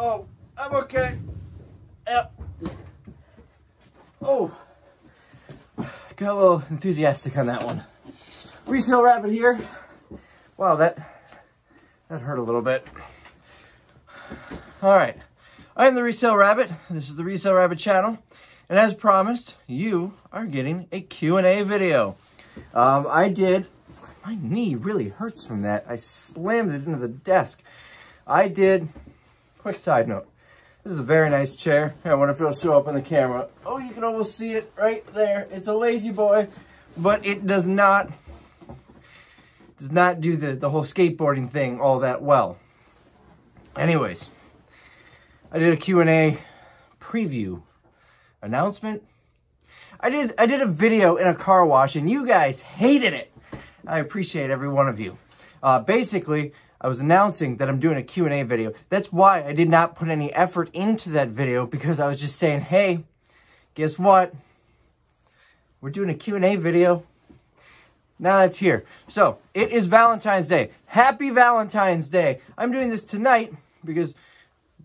Oh, I'm okay. Yep. Oh, got a little enthusiastic on that one. Resale Rabbit here. Wow, that hurt a little bit. All right, I am the Resale Rabbit. This is the Resale Rabbit channel, and as promised, you are getting a Q&A video. My knee really hurts from that. I slammed it into the desk. Quick side note. This is a very nice chair. I wonder if it'll show up on the camera. Oh, you can almost see it right there. It's a lazy boy, but it does not do the whole skateboarding thing all that well. Anyways, I did a Q&A preview announcement. I did a video in a car wash and you guys hated it. I appreciate every one of you. Basically, I was announcing that I'm doing a Q&A video. That's why I did not put any effort into that video, because I was just saying, hey, guess what? We're doing a Q&A video. Now that's here. So, it is Valentine's Day. Happy Valentine's Day. I'm doing this tonight because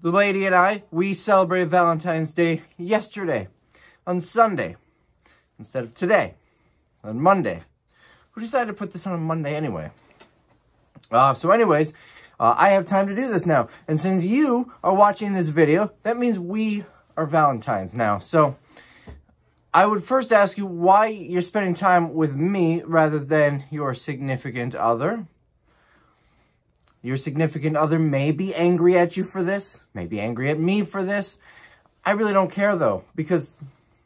the lady and I, we celebrated Valentine's Day yesterday, on Sunday, instead of today, on Monday. Who decided to put this on a Monday anyway? So anyways, I have time to do this now. And since you are watching this video, that means we are Valentines now. So I would first ask you why you're spending time with me rather than your significant other. Your significant other may be angry at you for this, may be angry at me for this. I really don't care though, because,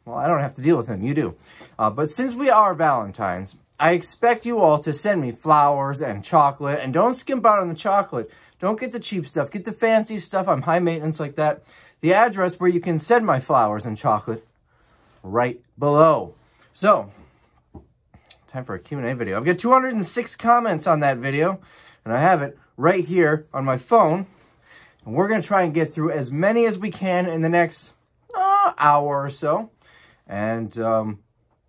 well, I don't have to deal with him, you do. But since we are Valentines, I expect you all to send me flowers and chocolate, and don't skimp out on the chocolate. Don't get the cheap stuff. Get the fancy stuff. I'm high maintenance like that. The address where you can send my flowers and chocolate right below. So, time for a Q&A video. I've got 206 comments on that video, and I have it right here on my phone. And we're going to try and get through as many as we can in the next hour or so. And,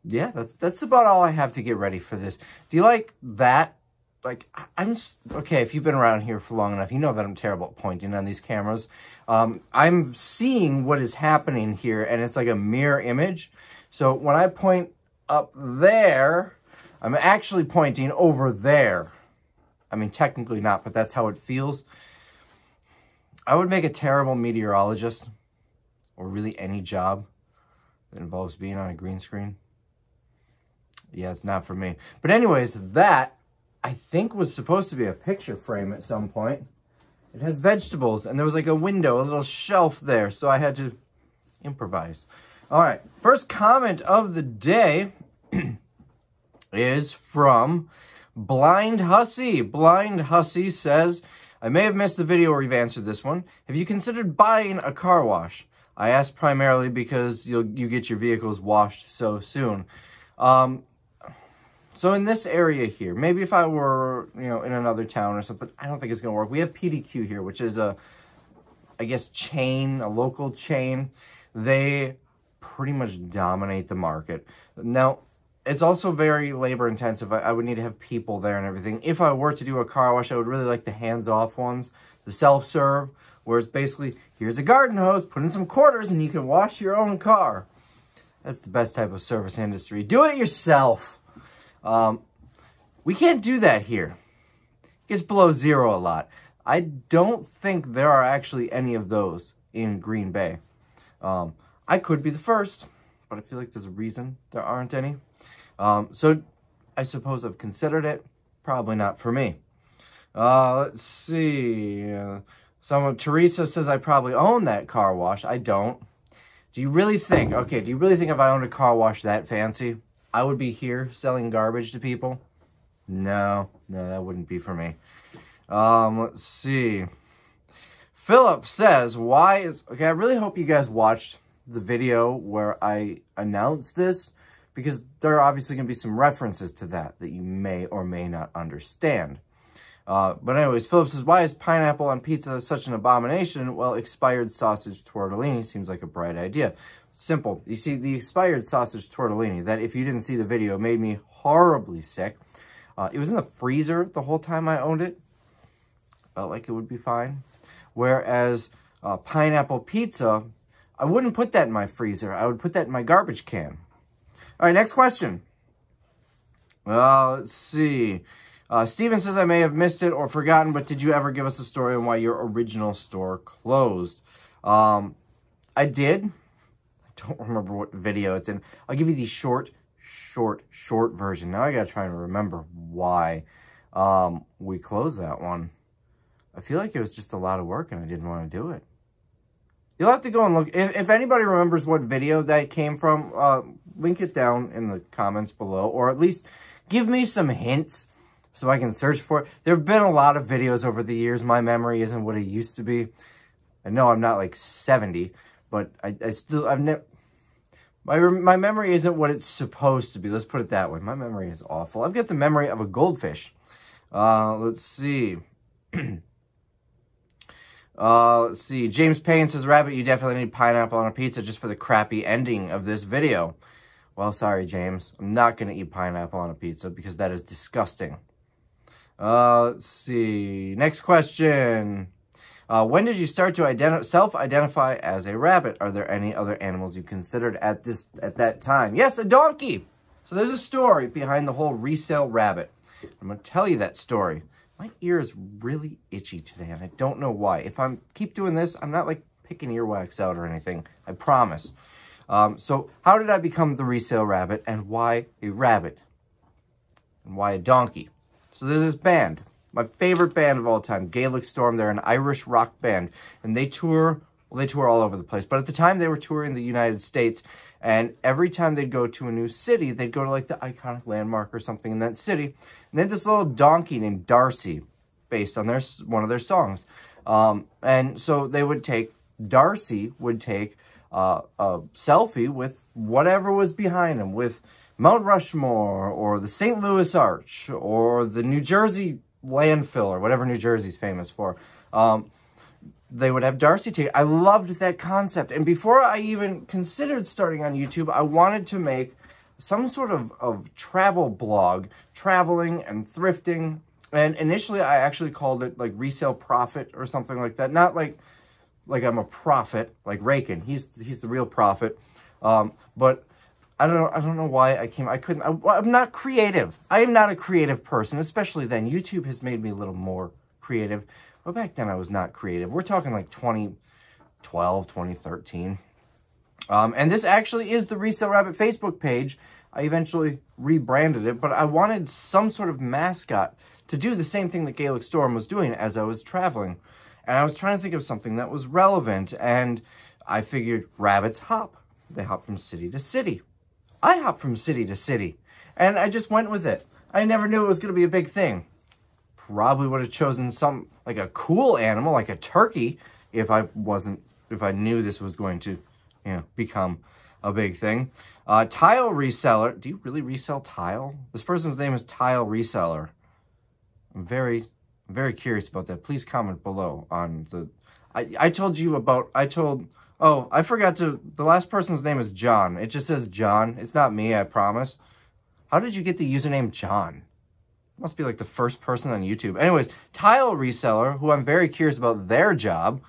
yeah, that's about all I have to get ready for this. Do you like that? Like, okay, if you've been around here for long enough, you know that I'm terrible at pointing on these cameras. I'm seeing what is happening here, and it's like a mirror image. So when I point up there, I'm actually pointing over there. I mean, technically not, but that's how it feels. I would make a terrible meteorologist, or really any job that involves being on a green screen. Yeah, it's not for me. But anyways, that, I think, was supposed to be a picture frame at some point. It has vegetables, and there was like a window, a little shelf there, so I had to improvise. All right, first comment of the day is from Blind Hussy. Blind Hussy says, I may have missed the video where you've answered this one. Have you considered buying a car wash? I asked primarily because you get your vehicles washed so soon. So in this area here, maybe if I were, in another town or something, I don't think it's going to work. We have PDQ here, which is I guess, a local chain. They pretty much dominate the market. Now, it's also very labor intensive. I would need to have people there and everything. If I were to do a car wash, I would really like the hands-off ones, the self-serve, where it's basically, here's a garden hose, put in some quarters, and you can wash your own car. That's the best type of service industry. Do it yourself. We can't do that here. It gets below zero a lot. I don't think there are actually any of those in Green Bay. I could be the first, but I feel like there's a reason there aren't any. So I suppose I've considered it. Probably not for me. Let's see. Teresa says I probably own that car wash. I don't. Do you really think if I owned a car wash that fancy, I would be here selling garbage to people? No, that wouldn't be for me. Let's see. Philip says, okay, I really hope you guys watched the video where I announced this, because there are obviously going to be some references to that you may or may not understand. But anyways, Philip says, why is pineapple on pizza such an abomination? Well, expired sausage tortellini seems like a bright idea. Simple. You see, the expired sausage tortellini, that if you didn't see the video, made me horribly sick. It was in the freezer the whole time I owned it. Felt like it would be fine. Whereas pineapple pizza, I wouldn't put that in my freezer. I would put that in my garbage can. All right, next question. Let's see. Steven says, I may have missed it or forgotten, but did you ever give us a story on why your original store closed? I did. I don't remember what video it's in. I'll give you the short version. Now I gotta try and remember why we closed that one. I feel like it was just a lot of work and I didn't want to do it. You'll have to go and look. If anybody remembers what video that came from, link it down in the comments below, or at least give me some hints so I can search for it. There have been a lot of videos over the years. My memory isn't what it used to be. I know I'm not like 70, but I've never... My memory isn't what it's supposed to be. Let's put it that way. My memory is awful. I've got the memory of a goldfish. Let's see. Let's see. James Payne says, Rabbit, you definitely need pineapple on a pizza just for the crappy ending of this video. Well, sorry, James. I'm not going to eat pineapple on a pizza because that is disgusting. Let's see. Next question. When did you start to self-identify as a rabbit? Are there any other animals you considered at that time? Yes, a donkey. So there's a story behind the whole Resale Rabbit. I'm going to tell you that story. My ear is really itchy today, and I don't know why. If I keep doing this, I'm not like picking earwax out or anything. I promise. So how did I become the Resale Rabbit, and why a rabbit? And why a donkey? So there's this band. My favorite band of all time, Gaelic Storm. They're an Irish rock band, and they tour all over the place. But at the time, they were touring the United States, and every time they'd go to a new city, they'd go to like the iconic landmark or something in that city. And they had this little donkey named Darcy, based on one of their songs. And so Darcy would take a selfie with whatever was behind him, with Mount Rushmore, or the St. Louis Arch, or the New Jersey landfill, or whatever New Jersey's famous for. They would have Darcy take. I loved that concept. And before I even considered starting on YouTube, I wanted to make some sort of travel blog, traveling and thrifting. And initially, I actually called it like Resale Profit or something like that. Not like I'm a prophet, like Rakin. He's the real prophet. But I don't know why I'm not creative. I am not a creative person, especially then. YouTube has made me a little more creative. But back then, I was not creative. We're talking like 2012, 2013. And this actually is the Resale Rabbit Facebook page. I eventually rebranded it, but I wanted some sort of mascot to do the same thing that Gaelic Storm was doing as I was traveling. And I was trying to think of something that was relevant, and I figured rabbits hop. They hop from city to city. I hop from city to city, and I just went with it. I never knew it was going to be a big thing. Probably would have chosen like a cool animal, like a turkey, if I knew this was going to, become a big thing. Tile reseller. Do you really resell tile? This person's name is Tile Reseller. I'm very curious about that. Please comment below on the... I forgot to... The last person's name is John. It just says John. It's not me, I promise. How did you get the username John? Must be like the first person on YouTube. Anyways, Tile Reseller, who I'm very curious about their job,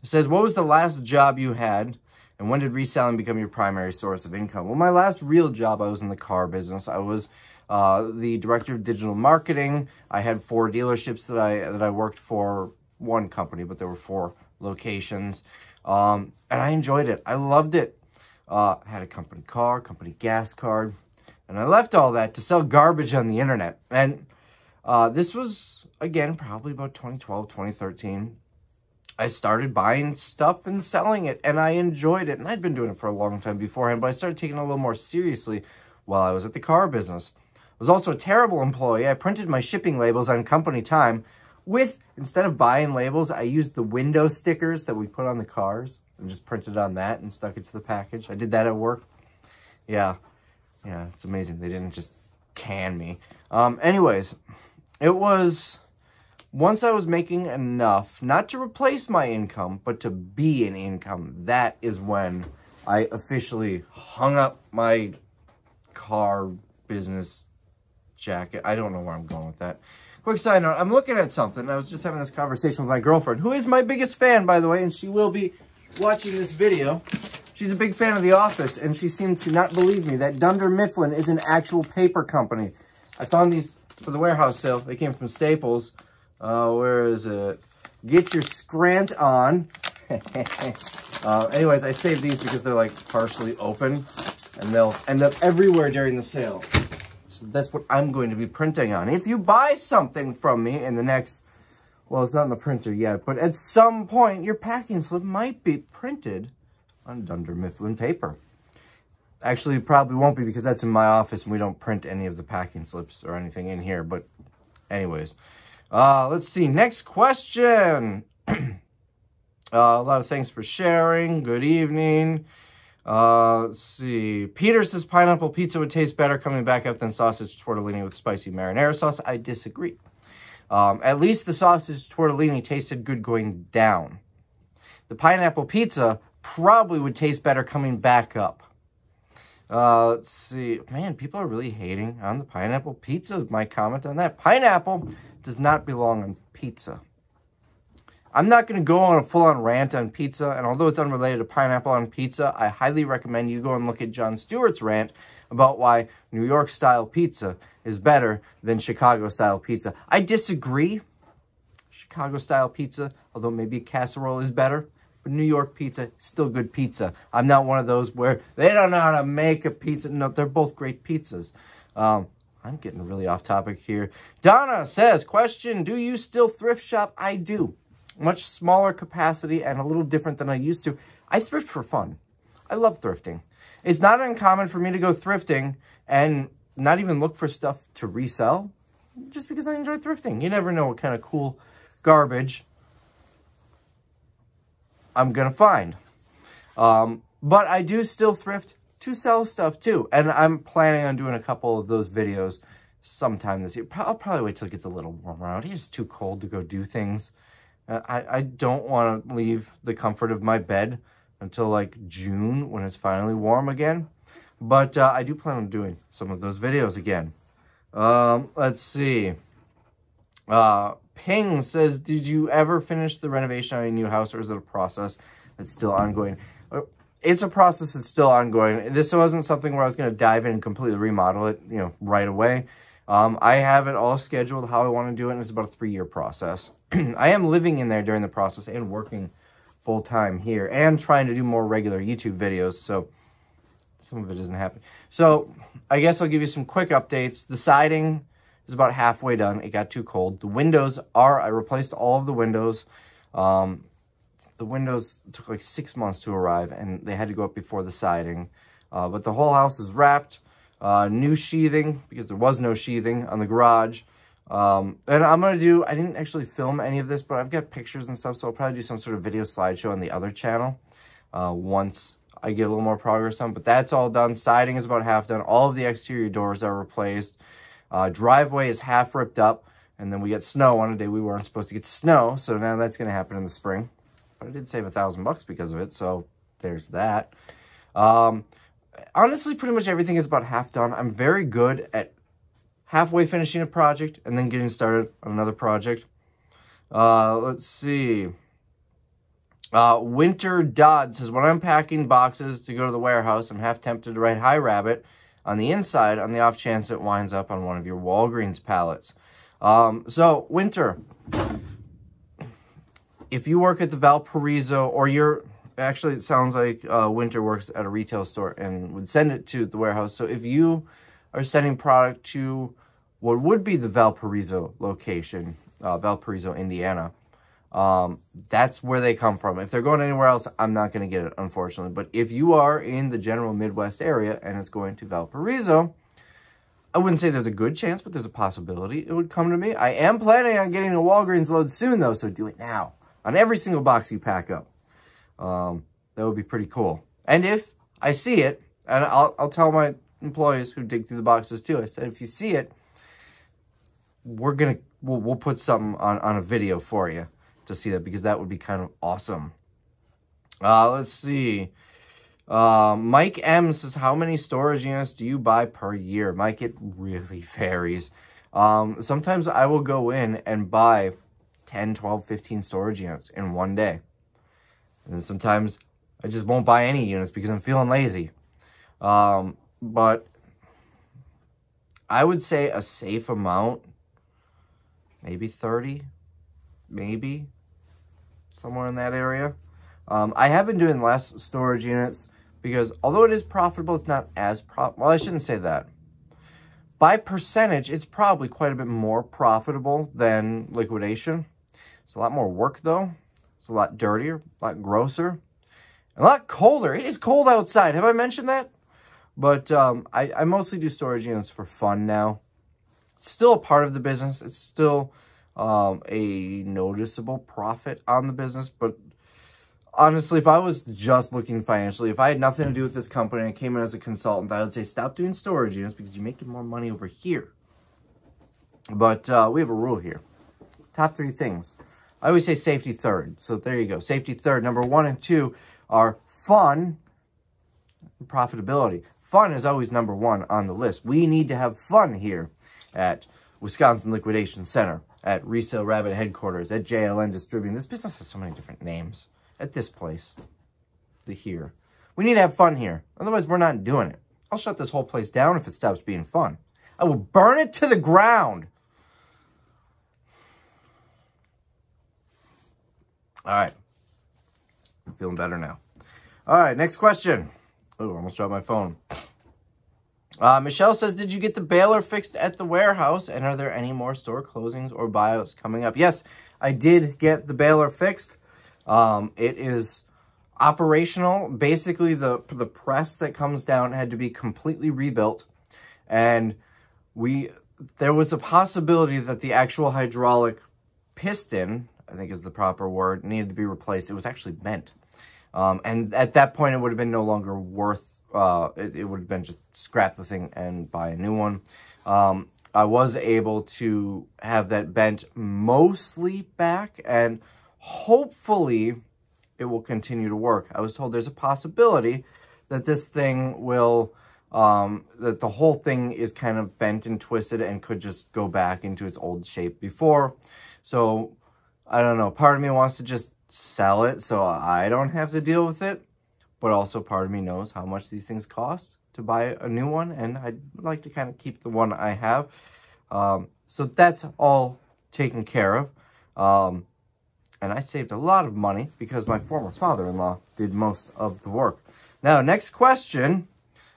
says, what was the last job you had, and when did reselling become your primary source of income? Well, my last real job, I was in the car business. I was the director of digital marketing. I had 4 dealerships that I worked for, one company, but there were 4 locations. And I enjoyed it. I loved it. Had a company car, company gas card. And I left all that to sell garbage on the internet. And this was, again, probably about 2012, 2013. I started buying stuff and selling it, and I enjoyed it. And I'd been doing it for a long time beforehand, but I started taking it a little more seriously while I was at the car business. I was also a terrible employee. I printed my shipping labels on company time instead of buying labels, I used the window stickers that we put on the cars and just printed on that and stuck it to the package. I did that at work. Yeah, it's amazing. They didn't just can me. Anyways, it was... Once I was making enough, not to replace my income, but to be an income, that is when I officially hung up my car business jacket. I don't know where I'm going with that. quick side note, I'm looking at something. I was just having this conversation with my girlfriend, who is my biggest fan, by the way, and she will be watching this video. She's a big fan of The Office, and she seemed to not believe me that Dunder Mifflin is an actual paper company. I found these for the warehouse sale. They came from Staples. Where is it? Get your scrant on. Anyways, I saved these because they're like partially open, and they'll end up everywhere during the sale. So that's what I'm going to be printing on. If you buy something from me in the next, well, it's not in the printer yet, but at some point, your packing slip might be printed on Dunder Mifflin paper. Actually, it probably won't be because that's in my office and we don't print any of the packing slips or anything in here. But anyways, let's see. Next question. A lot of thanks for sharing. Good evening. Let's see. Peter says pineapple pizza would taste better coming back up than sausage tortellini with spicy marinara sauce. I disagree. At least the sausage tortellini tasted good going down. The pineapple pizza probably would taste better coming back up. Let's see. Man, people are really hating on the pineapple pizza. My comment on that. Pineapple does not belong on pizza. I'm not going to go on a full-on rant on pizza, and although it's unrelated to pineapple on pizza, I highly recommend you go and look at Jon Stewart's rant about why New York-style pizza is better than Chicago-style pizza. I disagree. Chicago-style pizza, although maybe a casserole is better, but New York pizza, still good pizza. I'm not one of those where they don't know how to make a pizza. No, they're both great pizzas. I'm getting really off topic here. Donna says, question, do you still thrift shop? I do. Much smaller capacity and a little different than I used to. I thrift for fun. I love thrifting. It's not uncommon for me to go thrifting and not even look for stuff to resell just because I enjoy thrifting. You never know what kind of cool garbage I'm going to find. But I do still thrift to sell stuff too. And I'm planning on doing a couple of those videos sometime this year. I'll probably wait till it gets a little warmer out. It's too cold to go do things. I don't want to leave the comfort of my bed until like June when it's finally warm again. But I do plan on doing some of those videos again. Let's see. Ping says, did you ever finish the renovation on a new house, or is it a process that's still ongoing? It's a process that's still ongoing. This wasn't something where I was going to dive in and completely remodel it, you know, right away. I have it all scheduled how I want to do it, and it's about a 3-year process. I am living in there during the process and working full-time here and trying to do more regular YouTube videos, so some of it isn't happening. So I guess I'll give you some quick updates. The siding is about halfway done. It got too cold. The windows I replaced all of the windows. The windows took like 6 months to arrive, and they had to go up before the siding. But the whole house is wrapped. New sheathing, because there was no sheathing on the garage. And I'm going to do, I didn't actually film any of this, but I've got pictures and stuff, so I'll probably do some sort of video slideshow on the other channel once I get a little more progress on. But that's all done. Siding is about half done. All of the exterior doors are replaced. Driveway is half ripped up, and then we get snow on a day we weren't supposed to get snow, so now that's going to happen in the spring. But I did save $1,000 because of it, so there's that. Honestly, pretty much everything is about half done. I'm very good at halfway finishing a project and then getting started on another project. Let's see. Winter Dodd says, when I'm packing boxes to go to the warehouse, I'm half tempted to write Hi Rabbit on the inside on the off chance it winds up on one of your Walgreens pallets. So, Winter, if you work at the Valparaiso, or you're, actually it sounds like Winter works at a retail store and would send it to the warehouse. So if you are sending product to what would be the Valparaiso location, Valparaiso, Indiana, that's where they come from. If they're going anywhere else, I'm not going to get it, unfortunately. But if you are in the general Midwest area and it's going to Valparaiso, I wouldn't say there's a good chance, but there's a possibility it would come to me. I am planning on getting a Walgreens load soon, though, so do it now. On every single box you pack up. That would be pretty cool. And if I see it, and I'll tell my employees who dig through the boxes too, I said, if you see it, we'll put something on a video for you to see that, because that would be kind of awesome. Let's see. Mike M says, how many storage units do you buy per year? Mike, it really varies. Sometimes I will go in and buy 10, 12, 15 storage units in one day. And sometimes I just won't buy any units because I'm feeling lazy. But I would say a safe amount, maybe 30, maybe somewhere in that area. I have been doing less storage units because although it is profitable, it's not as profitable. Well, I shouldn't say that. By percentage, it's probably quite a bit more profitable than liquidation. It's a lot more work, though. It's a lot dirtier, a lot grosser, a lot colder. It is cold outside. Have I mentioned that? But I mostly do storage units for fun now. It's still a part of the business. It's still a noticeable profit on the business. But honestly, if I was just looking financially, if I had nothing to do with this company and I came in as a consultant, I would say stop doing storage units because you're making more money over here. But we have a rule here. Top 3 things. I always say safety third. So there you go. Safety third. Number 1 and 2 are fun and profitability. Fun is always number 1 on the list. We need to have fun here at Wisconsin Liquidation Center, at Resale Rabbit headquarters, at JLN Distributing. This business has so many different names. At this place, here. We need to have fun here. Otherwise, we're not doing it. I'll shut this whole place down if it stops being fun. I will burn it to the ground. All right. I'm feeling better now. All right, next question. Oh, I almost dropped my phone. Michelle says, did you get the baler fixed at the warehouse? And are there any more store closings or buyouts coming up? Yes, I did get the baler fixed. It is operational. Basically, the press that comes down had to be completely rebuilt. And there was a possibility that the actual hydraulic piston, I think is the proper word, needed to be replaced. It was actually bent. And at that point, it would have been no longer worth, it would have been just scrap the thing and buy a new one. I was able to have that bent mostly back, and hopefully it will continue to work. I was told there's a possibility that this thing will, that the whole thing is kind of bent and twisted and could just go back into its old shape before. So, I don't know. Part of me wants to just sell it so I don't have to deal with it. But also part of me knows how much these things cost to buy a new one. And I'd like to kind of keep the one I have. So that's all taken care of. And I saved a lot of money because my former father-in-law did most of the work. Now, next question.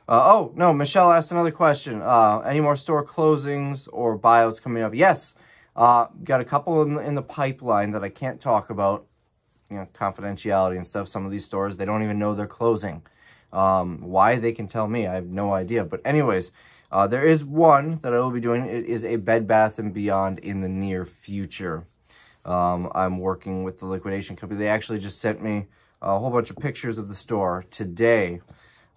Oh, no, Michelle asked another question. Any more store closings or buyouts coming up? Yes. Got a couple in the pipeline that I can't talk about. You know, confidentiality and stuff. Some of these stores, they don't even know they're closing. Why, they can tell me. I have no idea. But anyways, there is one that I will be doing. It is a Bed Bath & Beyond in the near future. I'm working with the liquidation company. They actually just sent me a whole bunch of pictures of the store today.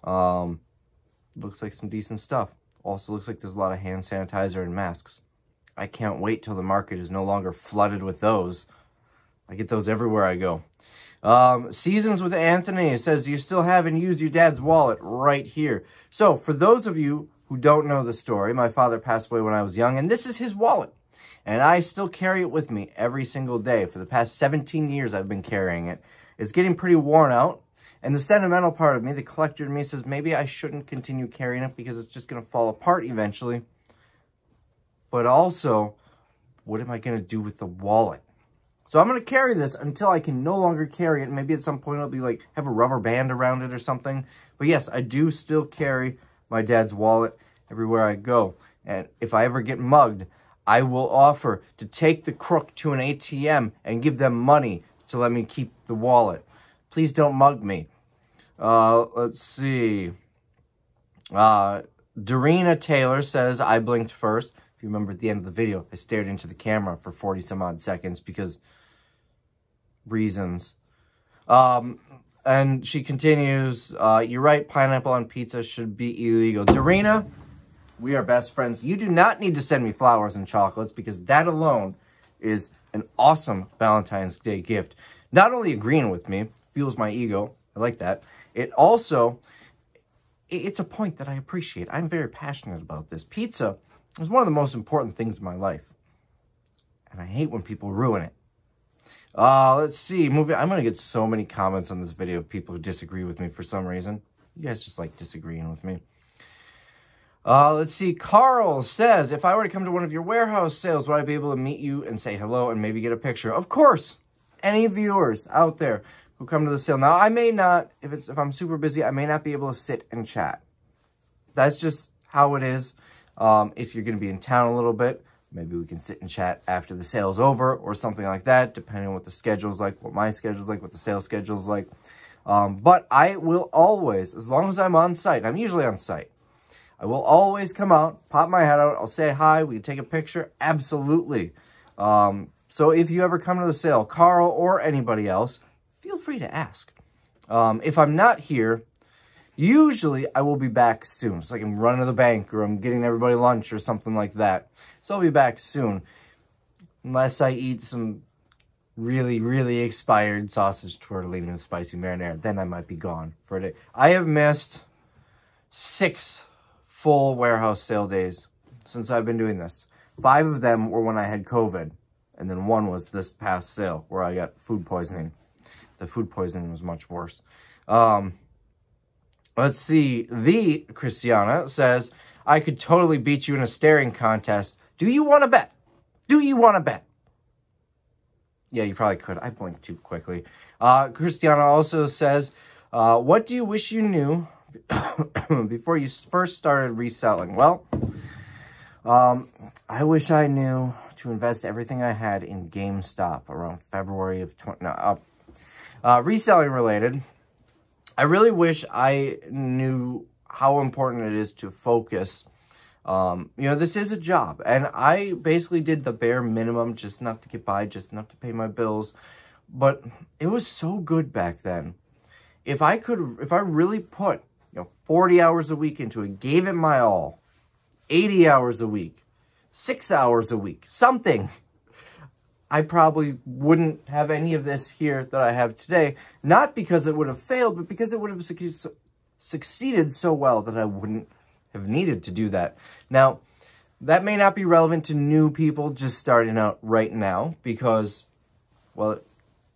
Looks like some decent stuff. Also looks like there's a lot of hand sanitizer and masks. I can't wait till the market is no longer flooded with those. I get those everywhere I go. Seasons with Anthony says, do you still have and use your dad's wallet? Right here. So, for those of you who don't know the story, my father passed away when I was young, and this is his wallet. And I still carry it with me every single day. For the past 17 years, I've been carrying it. It's getting pretty worn out. And the sentimental part of me, the collector in me, says maybe I shouldn't continue carrying it because it's just going to fall apart eventually. But also, what am I going to do with the wallet? So I'm going to carry this until I can no longer carry it. Maybe at some point it'll be like, have a rubber band around it or something. But yes, I do still carry my dad's wallet everywhere I go. And if I ever get mugged, I will offer to take the crook to an ATM and give them money to let me keep the wallet. Please don't mug me. Let's see. Dorena Taylor says, I blinked first. If you remember at the end of the video, I stared into the camera for 40 some odd seconds because reasons. And she continues, you're right, pineapple on pizza should be illegal. Dorena, we are best friends. You do not need to send me flowers and chocolates because that alone is an awesome Valentine's Day gift. Not only agreeing with me, fuels my ego. I like that. It also, it's a point that I appreciate. I'm very passionate about this. Pizza It's one of the most important things in my life. And I hate when people ruin it. Let's see. I'm going to get so many comments on this video of people who disagree with me for some reason. You guys just like disagreeing with me. Let's see. Carl says, if I were to come to one of your warehouse sales, would I be able to meet you and say hello and maybe get a picture? Of course. Any viewers out there who come to the sale. Now, I may not, if I'm super busy, I may not be able to sit and chat. That's just how it is. If you're going to be in town a little bit, maybe we can sit and chat after the sale's over or something like that, depending on what the schedule's like, what my schedule's like, what the sales schedule's like. But I will always, as long as I'm on site, I'm usually on site, I will always come out, pop my head out, I'll say hi, we can take a picture, absolutely. So if you ever come to the sale, Carl or anybody else, feel free to ask. If I'm not here, usually I will be back soon. It's like I'm running to the bank or I'm getting everybody lunch or something like that. So I'll be back soon. Unless I eat some really, really expired sausage tortellini with spicy marinara, then I might be gone for a day. I have missed 6 full warehouse sale days since I've been doing this. 5 of them were when I had COVID. And then 1 was this past sale where I got food poisoning. The food poisoning was much worse. Let's see. The Christiana says, I could totally beat you in a staring contest. Do you want to bet? Do you want to bet? Yeah, you probably could. I blinked too quickly. Christiana also says, what do you wish you knew before you first started reselling? Well, I wish I knew to invest everything I had in GameStop around February of reselling related. I really wish I knew how important it is to focus. You know, this is a job, and I basically did the bare minimum, just enough to get by, just enough to pay my bills. But it was so good back then. If I really put, 40 hours a week into it, gave it my all, 80 hours a week, 6 hours a week, something, I probably wouldn't have any of this here that I have today. Not because it would have failed, but because it would have succeeded so well that I wouldn't have needed to do that. Now, that may not be relevant to new people just starting out right now because, well,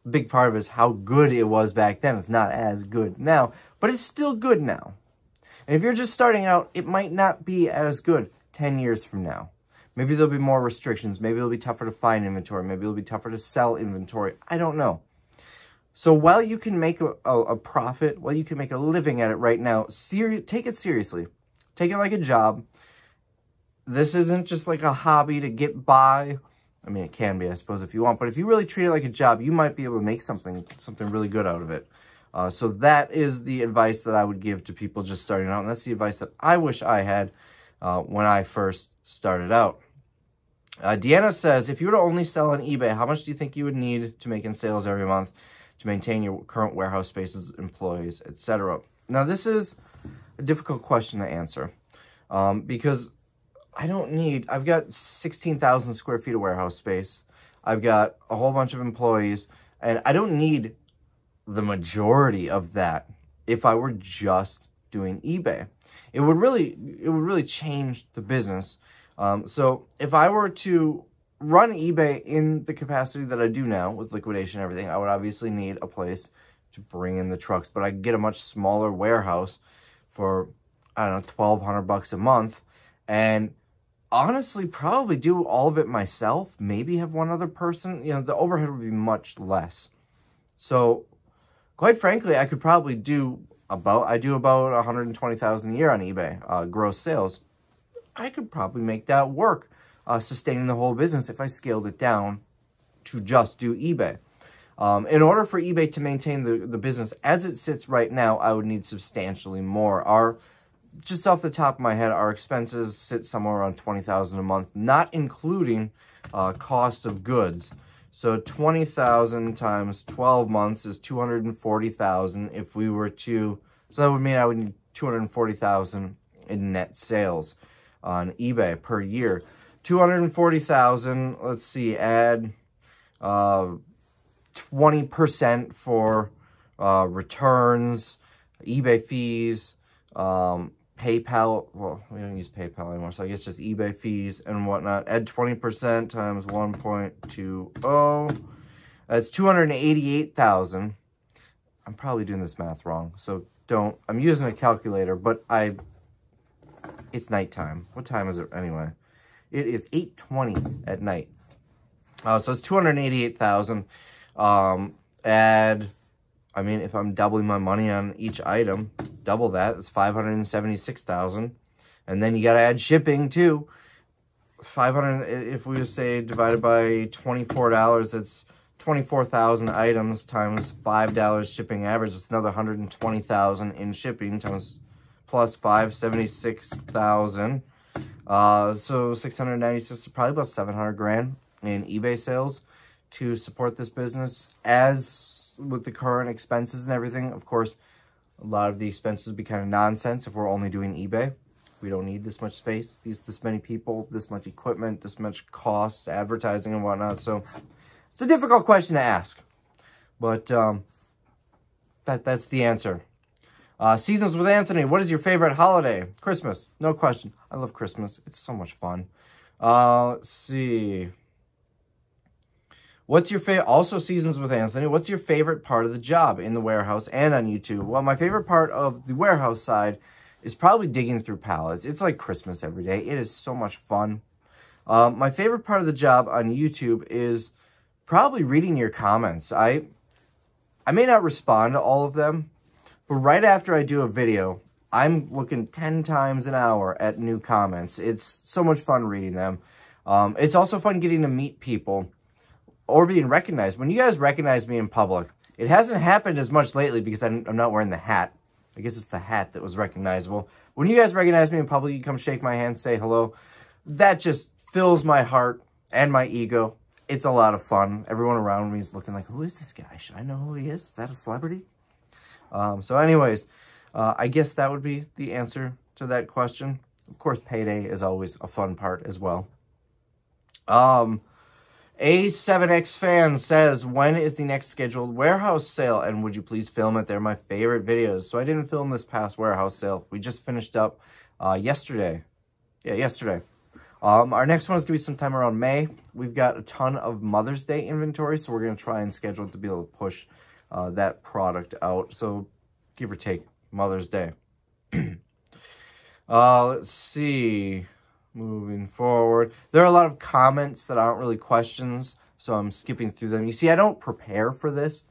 a big part of it is how good it was back then. It's not as good now, but it's still good now. And if you're just starting out, it might not be as good 10 years from now. Maybe there'll be more restrictions. Maybe it'll be tougher to find inventory. Maybe it'll be tougher to sell inventory. I don't know. So while you can make a profit, while you can make a living at it right now, take it seriously. Take it like a job. This isn't just like a hobby to get by. I mean, it can be, I suppose, if you want. But if you really treat it like a job, you might be able to make something really good out of it. So that is the advice that I would give to people just starting out. And that's the advice that I wish I had when I first started out. Deanna says, if you were to only sell on eBay, how much do you think you would need to make in sales every month to maintain your current warehouse spaces, employees, etc.? Now, this is a difficult question to answer because I've got 16,000 square feet of warehouse space. I've got a whole bunch of employees, and I don't need the majority of that if I were just doing eBay. It would really change the business. So if I were to run eBay in the capacity that I do now with liquidation and everything, I would obviously need a place to bring in the trucks, but I could get a much smaller warehouse for, I don't know, $1,200 a month, and honestly probably do all of it myself, maybe have one other person. The overhead would be much less. So quite frankly, I could probably do about $120,000 a year on eBay, gross sales. I could probably make that work, sustaining the whole business if I scaled it down to just do eBay. In order for eBay to maintain the business as it sits right now, I would need substantially more. Just off the top of my head, our expenses sit somewhere around $20,000 a month, not including cost of goods. So $20,000 times 12 months is $240,000. If we were to, so that would mean I would need $240,000 in net sales on eBay per year. $240,000. Let's see. Add 20% for returns, eBay fees, PayPal. Well, we don't use PayPal anymore, so I guess just eBay fees and whatnot. Add 20% times 1.20. That's 288,000. I'm probably doing this math wrong, so don't. I'm using a calculator, but it's nighttime. What time is it anyway? It is 8:20 at night. So it's 288,000. Add, I mean, if I'm doubling my money on each item, double that, it's 576,000. And then you got to add shipping too. 500, if we just say divided by $24, it's 24,000 items times $5 shipping average. It's another 120,000 in shipping times plus 576,000. So 696, probably about 700 grand in eBay sales to support this business. As with the current expenses and everything, of course, a lot of the expenses would be kind of nonsense if we're only doing eBay. We don't need this much space, this many people, this much equipment, this much costs, advertising and whatnot. So it's a difficult question to ask, but that's the answer. Seasons with Anthony, what is your favorite holiday? Christmas, no question. I love Christmas. It's so much fun. Let's see. What's your favorite? Also, Seasons with Anthony, what's your favorite part of the job in the warehouse and on YouTube? Well, my favorite part of the warehouse side is probably digging through pallets. It's like Christmas every day. It is so much fun. My favorite part of the job on YouTube is probably reading your comments. I may not respond to all of them, but right after I do a video, I'm looking 10 times an hour at new comments. It's so much fun reading them. It's also fun getting to meet people or being recognized. When you guys recognize me in public, it hasn't happened as much lately because I'm not wearing the hat. I guess it's the hat that was recognizable. When you guys recognize me in public, you come shake my hand, say hello. That just fills my heart and my ego. It's a lot of fun. Everyone around me is looking like, who is this guy? Should I know who he is? Is that a celebrity? So anyways, I guess that would be the answer to that question. Of course, payday is always a fun part as well. A7X fan says, when is the next scheduled warehouse sale? And would you please film it? They're my favorite videos. So I didn't film this past warehouse sale. We just finished up yesterday. Yeah, yesterday. Our next one is going to be sometime around May. We've got a ton of Mother's Day inventory, so we're going to try and schedule it to be able to push that product out. So give or take Mother's Day. Let's see. Moving forward, there are a lot of comments that aren't really questions, so I'm skipping through them. You see, I don't prepare for this.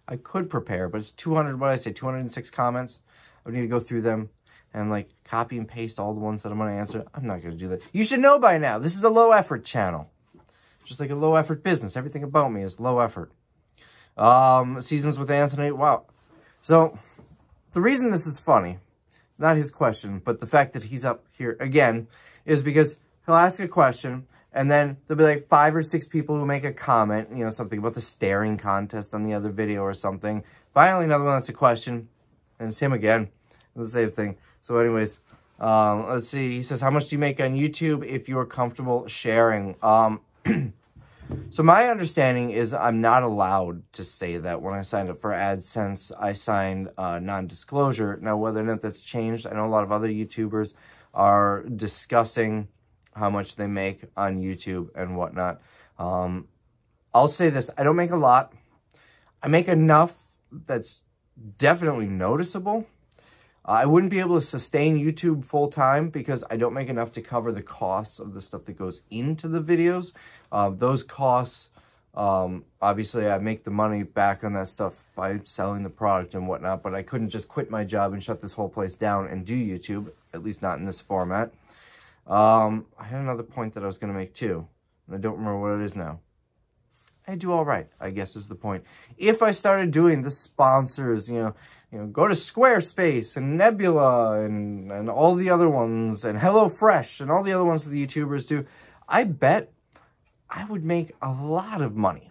I could prepare, but it's 200, what did I say, 206 comments. I need to go through them and like copy and paste all the ones that I'm going to answer. I'm not going to do that. You should know by now, this is a low effort channel. Just like a low effort business. Everything about me is low effort. Seasons with Anthony, wow. So the reason this is funny, not his question, but the fact that he's up here again, is because he'll ask a question, and then there'll be like 5 or 6 people who make a comment, you know, something about the staring contest on the other video or something. Finally, another one that's a question, and it's him again. The same thing. So anyways, let's see. He says, how much do you make on YouTube if you're comfortable sharing? So my understanding is I'm not allowed to say that. When I signed up for AdSense, I signed non-disclosure. Now, whether or not that's changed, I know a lot of other YouTubers are discussing how much they make on YouTube and whatnot. I'll say this, I don't make a lot. I make enough that's definitely noticeable. I wouldn't be able to sustain YouTube full time because I don't make enough to cover the costs of the stuff that goes into the videos. Those costs, obviously I make the money back on that stuff by selling the product and whatnot, but I couldn't just quit my job and shut this whole place down and do YouTube, at least not in this format. I had another point that I was going to make too, and I don't remember what it is now. I do all right, I guess is the point. If I started doing the sponsors, you know, go to Squarespace and Nebula and all the other ones and HelloFresh and all the other ones that the YouTubers do, I bet I would make a lot of money.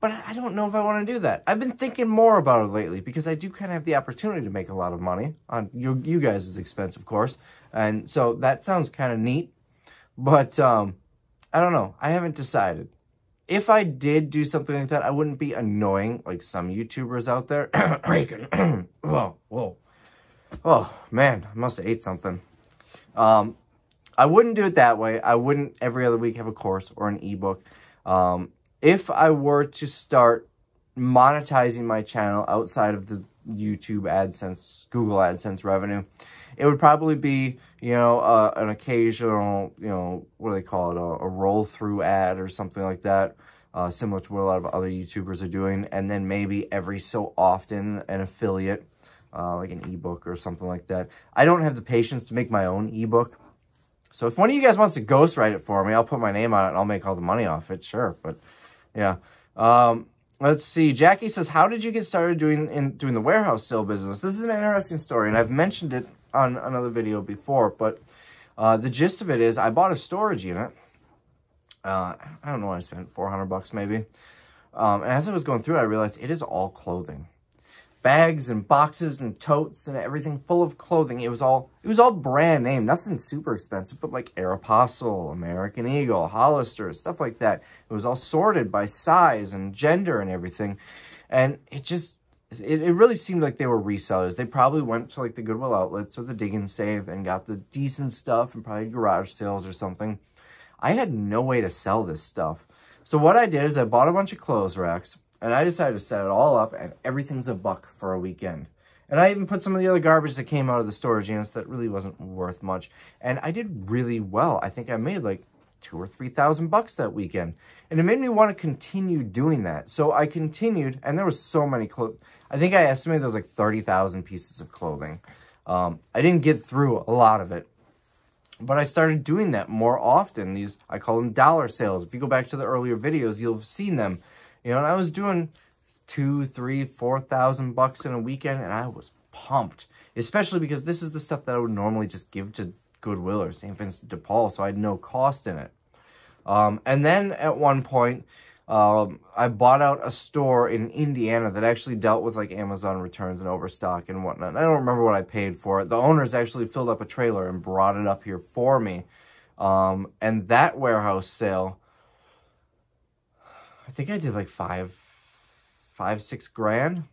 But I don't know if I want to do that. I've been thinking more about it lately because I do kind of have the opportunity to make a lot of money on you guys' expense, of course. And so that sounds kind of neat. But I don't know. I haven't decided. If I did do something like that, I wouldn't be annoying like some YouTubers out there. Whoa. Oh, man, I must have ate something. I wouldn't do it that way. I wouldn't every other week have a course or an ebook. If I were to start monetizing my channel outside of the YouTube AdSense, Google AdSense revenue, it would probably be, you know, an occasional, you know, what do they call it, a roll-through ad or something like that, similar to what a lot of other YouTubers are doing, and then maybe every so often an affiliate, like an ebook or something like that. I don't have the patience to make my own ebook, so if one of you guys wants to ghostwrite it for me, I'll put my name on it and I'll make all the money off it, sure, but yeah. Let's see. Jackie says, how did you get started doing the warehouse sale business? This is an interesting story, and I've mentioned it on another video before, but the gist of it is I bought a storage unit. I don't know what I spent, 400 bucks maybe. And as I was going through it, I realized it is all clothing. Bags and boxes and totes and everything full of clothing. It was all brand name, nothing super expensive, but like Aeropostale, American Eagle, Hollister, stuff like that. It was all sorted by size and gender and everything. And it really seemed like they were resellers. They probably went to like the Goodwill outlets or the Dig and Save and got the decent stuff and probably garage sales or something. I had no way to sell this stuff. So what I did is I bought a bunch of clothes racks, and I decided to set it all up, and everything's $1 for a weekend. And I even put some of the other garbage that came out of the storage units that really wasn't worth much. And I did really well. I think I made like $2,000 or $3,000 that weekend. And it made me want to continue doing that. So I continued, and there was so many clothes. I think I estimated there was like 30,000 pieces of clothing. I didn't get through a lot of it, but I started doing that more often. I call them dollar sales. If you go back to the earlier videos, you'll have seen them. You know, and I was doing $2,000, $3,000, $4,000 in a weekend, and I was pumped. Especially because this is the stuff that I would normally just give to Goodwill or St. Vincent de Paul, so I had no cost in it. And then at one point, I bought out a store in Indiana that actually dealt with like Amazon returns and overstock and whatnot. I don't remember what I paid for it. The owners actually filled up a trailer and brought it up here for me. And that warehouse sale, I think I did like $6 grand.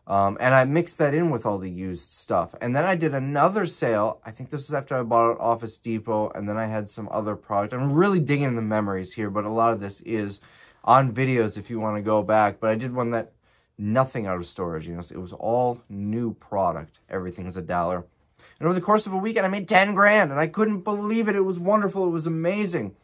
And I mixed that in with all the used stuff. And then I did another sale. I think this was after I bought it at Office Depot. And then I had some other product. I'm really digging in the memories here, but a lot of this is on videos if you want to go back. But I did one that nothing out of storage. You know, so it was all new product. Everything's $1. And over the course of a weekend, I made 10 grand. And I couldn't believe it. It was wonderful. It was amazing.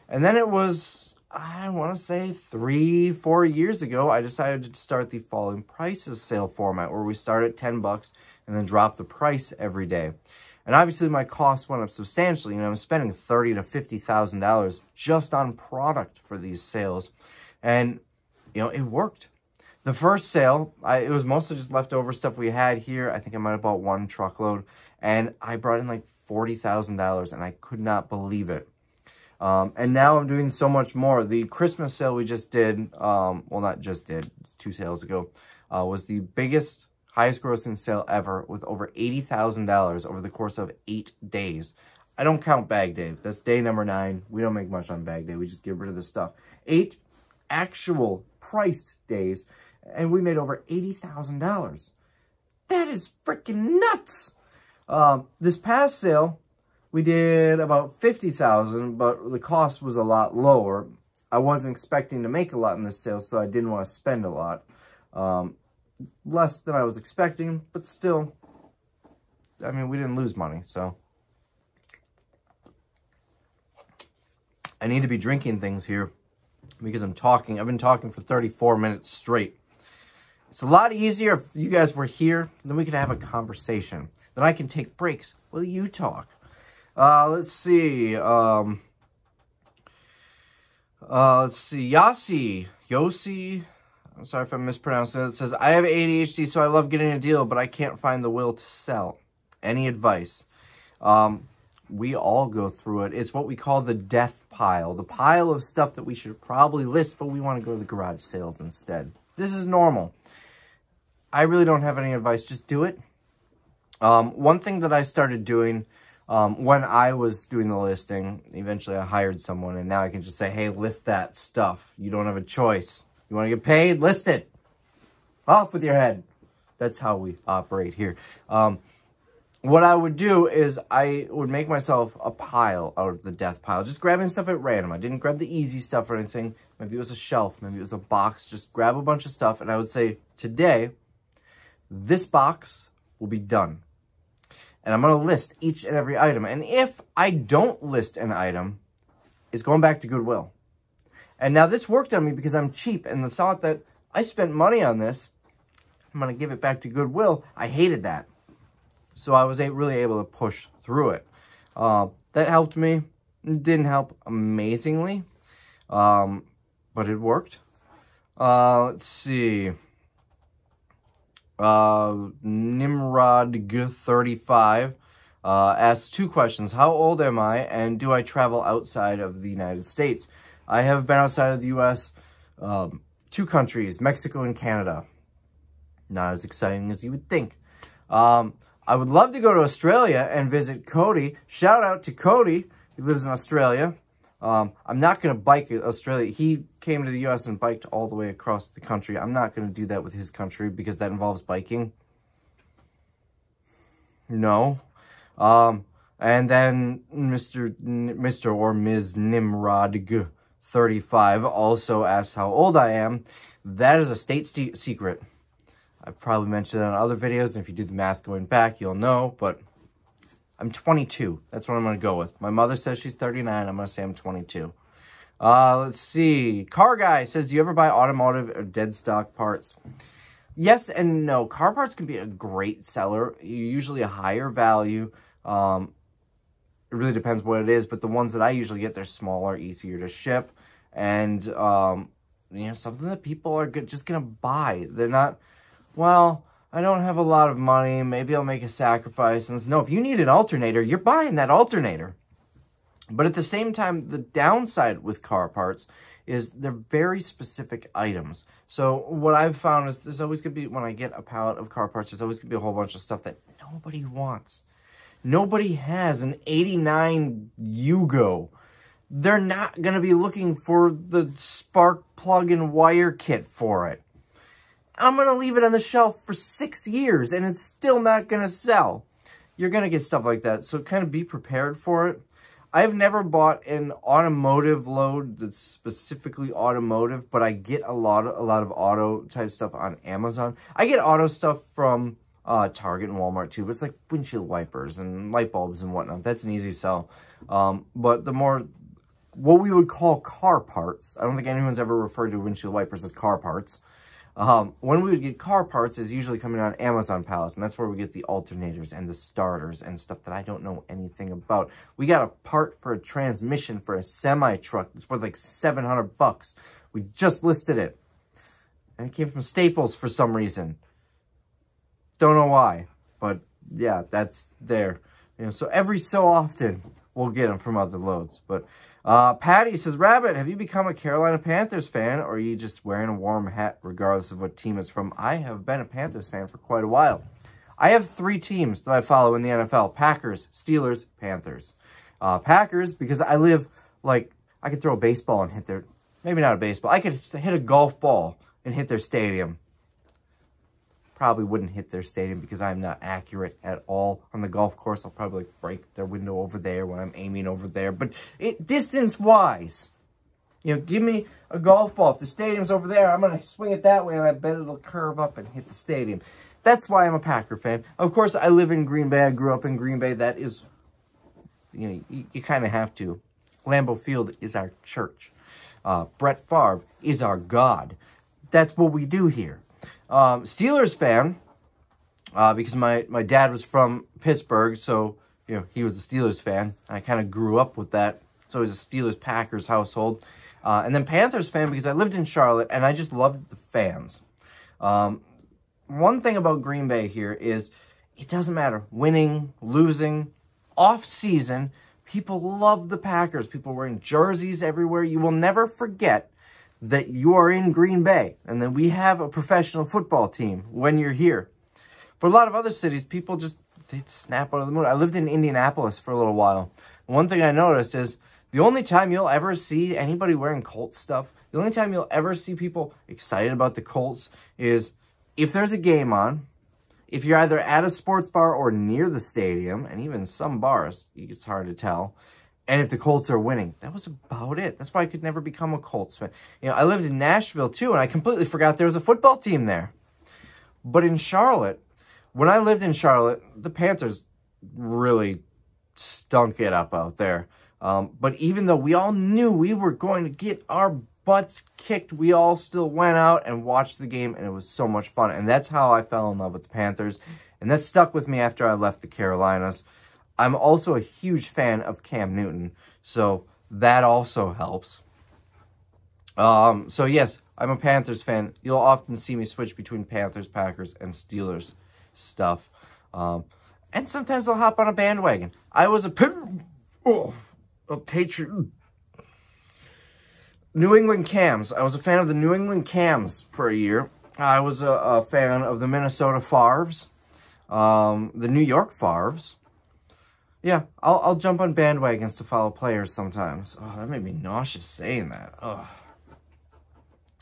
And then it was, I want to say 3-4 years ago, I decided to start the Falling Prices sale format where we start at $10 and then drop the price every day. And obviously my costs went up substantially. You know, I'm spending $30,000 to $50,000 just on product for these sales. And, you know, it worked. The first sale, it was mostly just leftover stuff we had here. I think I might have bought 1 truckload. And I brought in like $40,000 and I could not believe it. And now I'm doing so much more. The Christmas sale we just did, well, not just did, 2 sales ago, was the biggest, highest grossing sale ever with over $80,000 over the course of 8 days. I don't count bag day. That's day number 9. We don't make much on bag day. We just get rid of the stuff. 8 actual priced days, and we made over $80,000. That is freaking nuts. This past sale, we did about $50,000, but the cost was a lot lower. I wasn't expecting to make a lot in this sale, so I didn't want to spend a lot. Less than I was expecting, but still, I mean, we didn't lose money, so. I need to be drinking things here because I'm talking. I've been talking for 34 minutes straight. It's a lot easier if you guys were here, then we could have a conversation. Then I can take breaks while you talk. Let's see. Yossi. I'm sorry if I'm mispronouncing it. It says, I have ADHD, so I love getting a deal, but I can't find the will to sell. Any advice? We all go through it. It's what we call the death pile. The pile of stuff that we should probably list, but we want to go to the garage sales instead. This is normal. I really don't have any advice. Just do it. One thing that I started doing when I was doing the listing, eventually I hired someone, and now I can just say, hey, list that stuff. You don't have a choice. You want to get paid? List it. Off with your head. That's how we operate here. what I would do is I would make myself a pile out of the death pile, just grabbing stuff at random. I didn't grab the easy stuff or anything. Maybe it was a shelf, maybe it was a box. Just grab a bunch of stuff, and I would say, today, this box will be done. And I'm going to list each and every item. And if I don't list an item, it's going back to Goodwill. And now this worked on me because I'm cheap, and the thought that I spent money on this, I'm going to give it back to Goodwill, I hated that. So I was really able to push through it. That helped me. It didn't help amazingly, but it worked. Let's see. Nimrod35 asks 2 questions. How old am I, and do I travel outside of the United States? I have been outside of the U.S. 2 countries, Mexico and Canada. Not as exciting as you would think. I would love to go to Australia and visit Cody. Shout out to Cody. He lives in Australia. I'm not going to bike Australia. He came to the U.S. and biked all the way across the country. I'm not going to do that with his country because that involves biking. No. And then Mr. or Ms. Nimrod35 also asks how old I am. That is a state secret. I've probably mentioned that in other videos, and if you do the math going back, you'll know, but I'm 22. That's what I'm going to go with. My mother says she's 39. I'm going to say I'm 22. Let's see. Car Guy says, do you ever buy automotive or dead stock parts? Yes and no. Car parts can be a great seller. Usually a higher value. It really depends what it is, but the ones that I usually get, they're smaller, easier to ship, and you know, something that people are just going to buy. They're not, well, I don't have a lot of money, maybe I'll make a sacrifice. And no, if you need an alternator, you're buying that alternator. But at the same time, the downside with car parts is they're very specific items. So what I've found is there's always going to be, when I get a pallet of car parts, there's always going to be a whole bunch of stuff that nobody wants. Nobody has an 89 Yugo. They're not going to be looking for the spark plug and wire kit for it. I'm going to leave it on the shelf for 6 years, and it's still not going to sell. You're going to get stuff like that, so kind of be prepared for it. I've never bought an automotive load that's specifically automotive, but I get a lot of auto type stuff on Amazon. I get auto stuff from Target and Walmart too, but it's like windshield wipers and light bulbs and whatnot. That's an easy sell. But the more, what we would call car parts, I don't think anyone's ever referred to windshield wipers as car parts. When we would get car parts is usually coming on Amazon pallets, and that's where we get the alternators and the starters and stuff that I don't know anything about. We got a part for a transmission for a semi-truck that's worth like $700. We just listed it. And it came from Staples for some reason. Don't know why, but yeah, that's there. You know, so every so often we'll get them from other loads. But Patty says, Rabbit, have you become a Carolina Panthers fan, or are you just wearing a warm hat regardless of what team it's from? I have been a Panthers fan for quite a while. I have 3 teams that I follow in the NFL: Packers, Steelers, Panthers. Packers, because I live, like, I could throw a baseball and hit their, maybe not a baseball, I could hit a golf ball and hit their stadium. Probably wouldn't hit their stadium because I'm not accurate at all on the golf course. I'll probably like break their window over there when I'm aiming over there. But distance-wise, you know, give me a golf ball. If the stadium's over there, I'm going to swing it that way, and I bet it'll curve up and hit the stadium. That's why I'm a Packer fan. Of course, I live in Green Bay. I grew up in Green Bay. That is, you know, you kind of have to. Lambeau Field is our church. Brett Favre is our God. That's what we do here. Steelers fan, because my dad was from Pittsburgh, so, you know, he was a Steelers fan. I kind of grew up with that, so it was a Steelers-Packers household. And then Panthers fan because I lived in Charlotte, and I just loved the fans. One thing about Green Bay here is it doesn't matter, winning, losing, off-season, people love the Packers. People wearing jerseys everywhere. You will never forget that you are in Green Bay, and then we have a professional football team when you're here. But a lot of other cities, people just, they snap out of the mood. I lived in Indianapolis for a little while. One thing I noticed is the only time you'll ever see anybody wearing Colts stuff, the only time you'll ever see people excited about the Colts is if there's a game on, if you're either at a sports bar or near the stadium, and even some bars, it's hard to tell, and if the Colts are winning, that was about it. That's why I could never become a Colts fan. You know, I lived in Nashville too, and I completely forgot there was a football team there. But in Charlotte, when I lived in Charlotte, the Panthers really stunk it up out there. But even though we all knew we were going to get our butts kicked, we all still went out and watched the game, and it was so much fun. And that's how I fell in love with the Panthers, and that stuck with me after I left the Carolinas. I'm also a huge fan of Cam Newton, so that also helps. So yes, I'm a Panthers fan. You'll often see me switch between Panthers, Packers, and Steelers stuff. And sometimes I'll hop on a bandwagon. I was a Patriot. New England Cams. I was a fan of the New England Cams for a year. I was a fan of the Minnesota Favres, the New York Favres. Yeah, I'll jump on bandwagons to follow players sometimes. Oh, that made me nauseous saying that.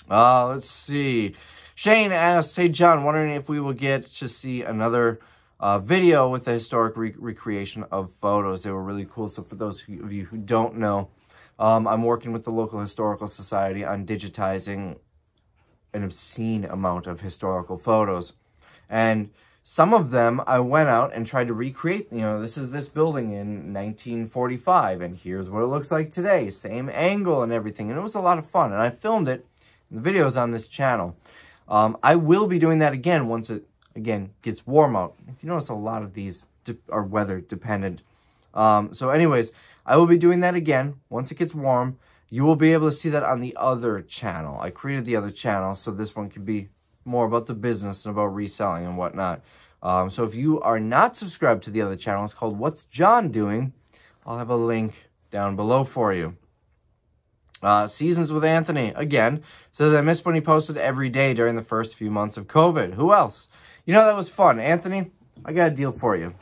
Let's see. Shane asks, hey, John, wondering if we will get to see another video with the historic recreation of photos. They were really cool. So for those of you who don't know, I'm working with the local historical society on digitizing an obscene amount of historical photos. And some of them I went out and tried to recreate. You know, this is this building in 1945, and here's what it looks like today. Same angle and everything. And it was a lot of fun. And I filmed it. The video's on this channel. I will be doing that again once it, again, gets warm out. If you notice, a lot of these are weather dependent. So anyways, I will be doing that again once it gets warm. You will be able to see that on the other channel. I created the other channel, so this one can be more about the business and about reselling and whatnot. So if you are not subscribed to the other channel, it's called What's John Doing? I'll have a link down below for you. Seasons with Anthony, again, says, I missed when he posted every day during the first few months of COVID. Who else? You know, that was fun. Anthony, I got a deal for you.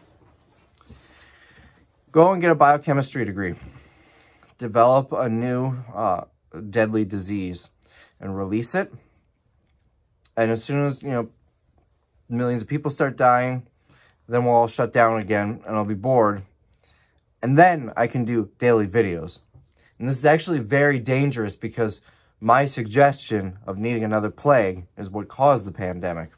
Go and get a biochemistry degree. Develop a new deadly disease and release it. And as soon as, you know, millions of people start dying, then we'll all shut down again and I'll be bored. And then I can do daily videos. And this is actually very dangerous because my suggestion of needing another plague is what caused the pandemic.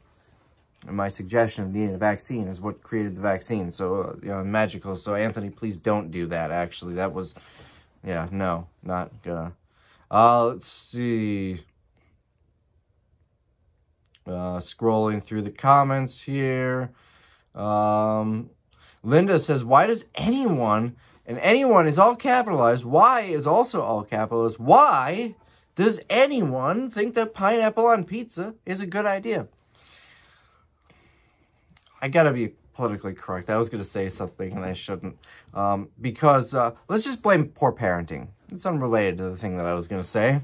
And my suggestion of needing a vaccine is what created the vaccine. So, you know, magical. So, Anthony, please don't do that, actually. That was, yeah, no, not gonna. Let's see. Scrolling through the comments here. Linda says, why does anyone, and anyone is all capitalized, why is also all capitalized, why does anyone think that pineapple on pizza is a good idea? I gotta be politically correct. I was gonna say something and I shouldn't. Because, let's just blame poor parenting. It's unrelated to the thing that I was gonna say.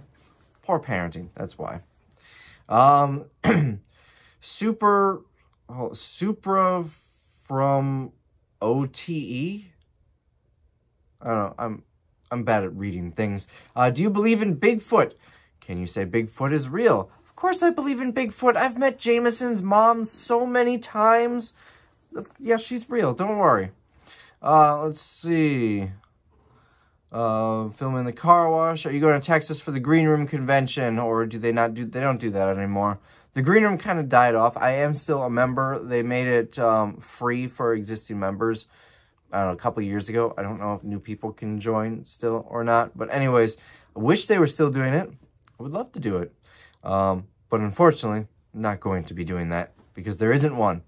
Poor parenting, that's why. Supra from OTE. I don't know. I'm bad at reading things. Do you believe in Bigfoot? Can you say Bigfoot is real? Of course I believe in Bigfoot. I've met Jameson's mom so many times. Yeah, she's real. Don't worry. Let's see. Filming the car wash. Are you going to Texas for the Green Room convention, or do they not do? They don't do that anymore. The Green Room kind of died off. I am still a member. They made it free for existing members. I don't know, a couple years ago. I don't know if new people can join still or not. But anyways, I wish they were still doing it. I would love to do it. But unfortunately, I'm not going to be doing that because there isn't one.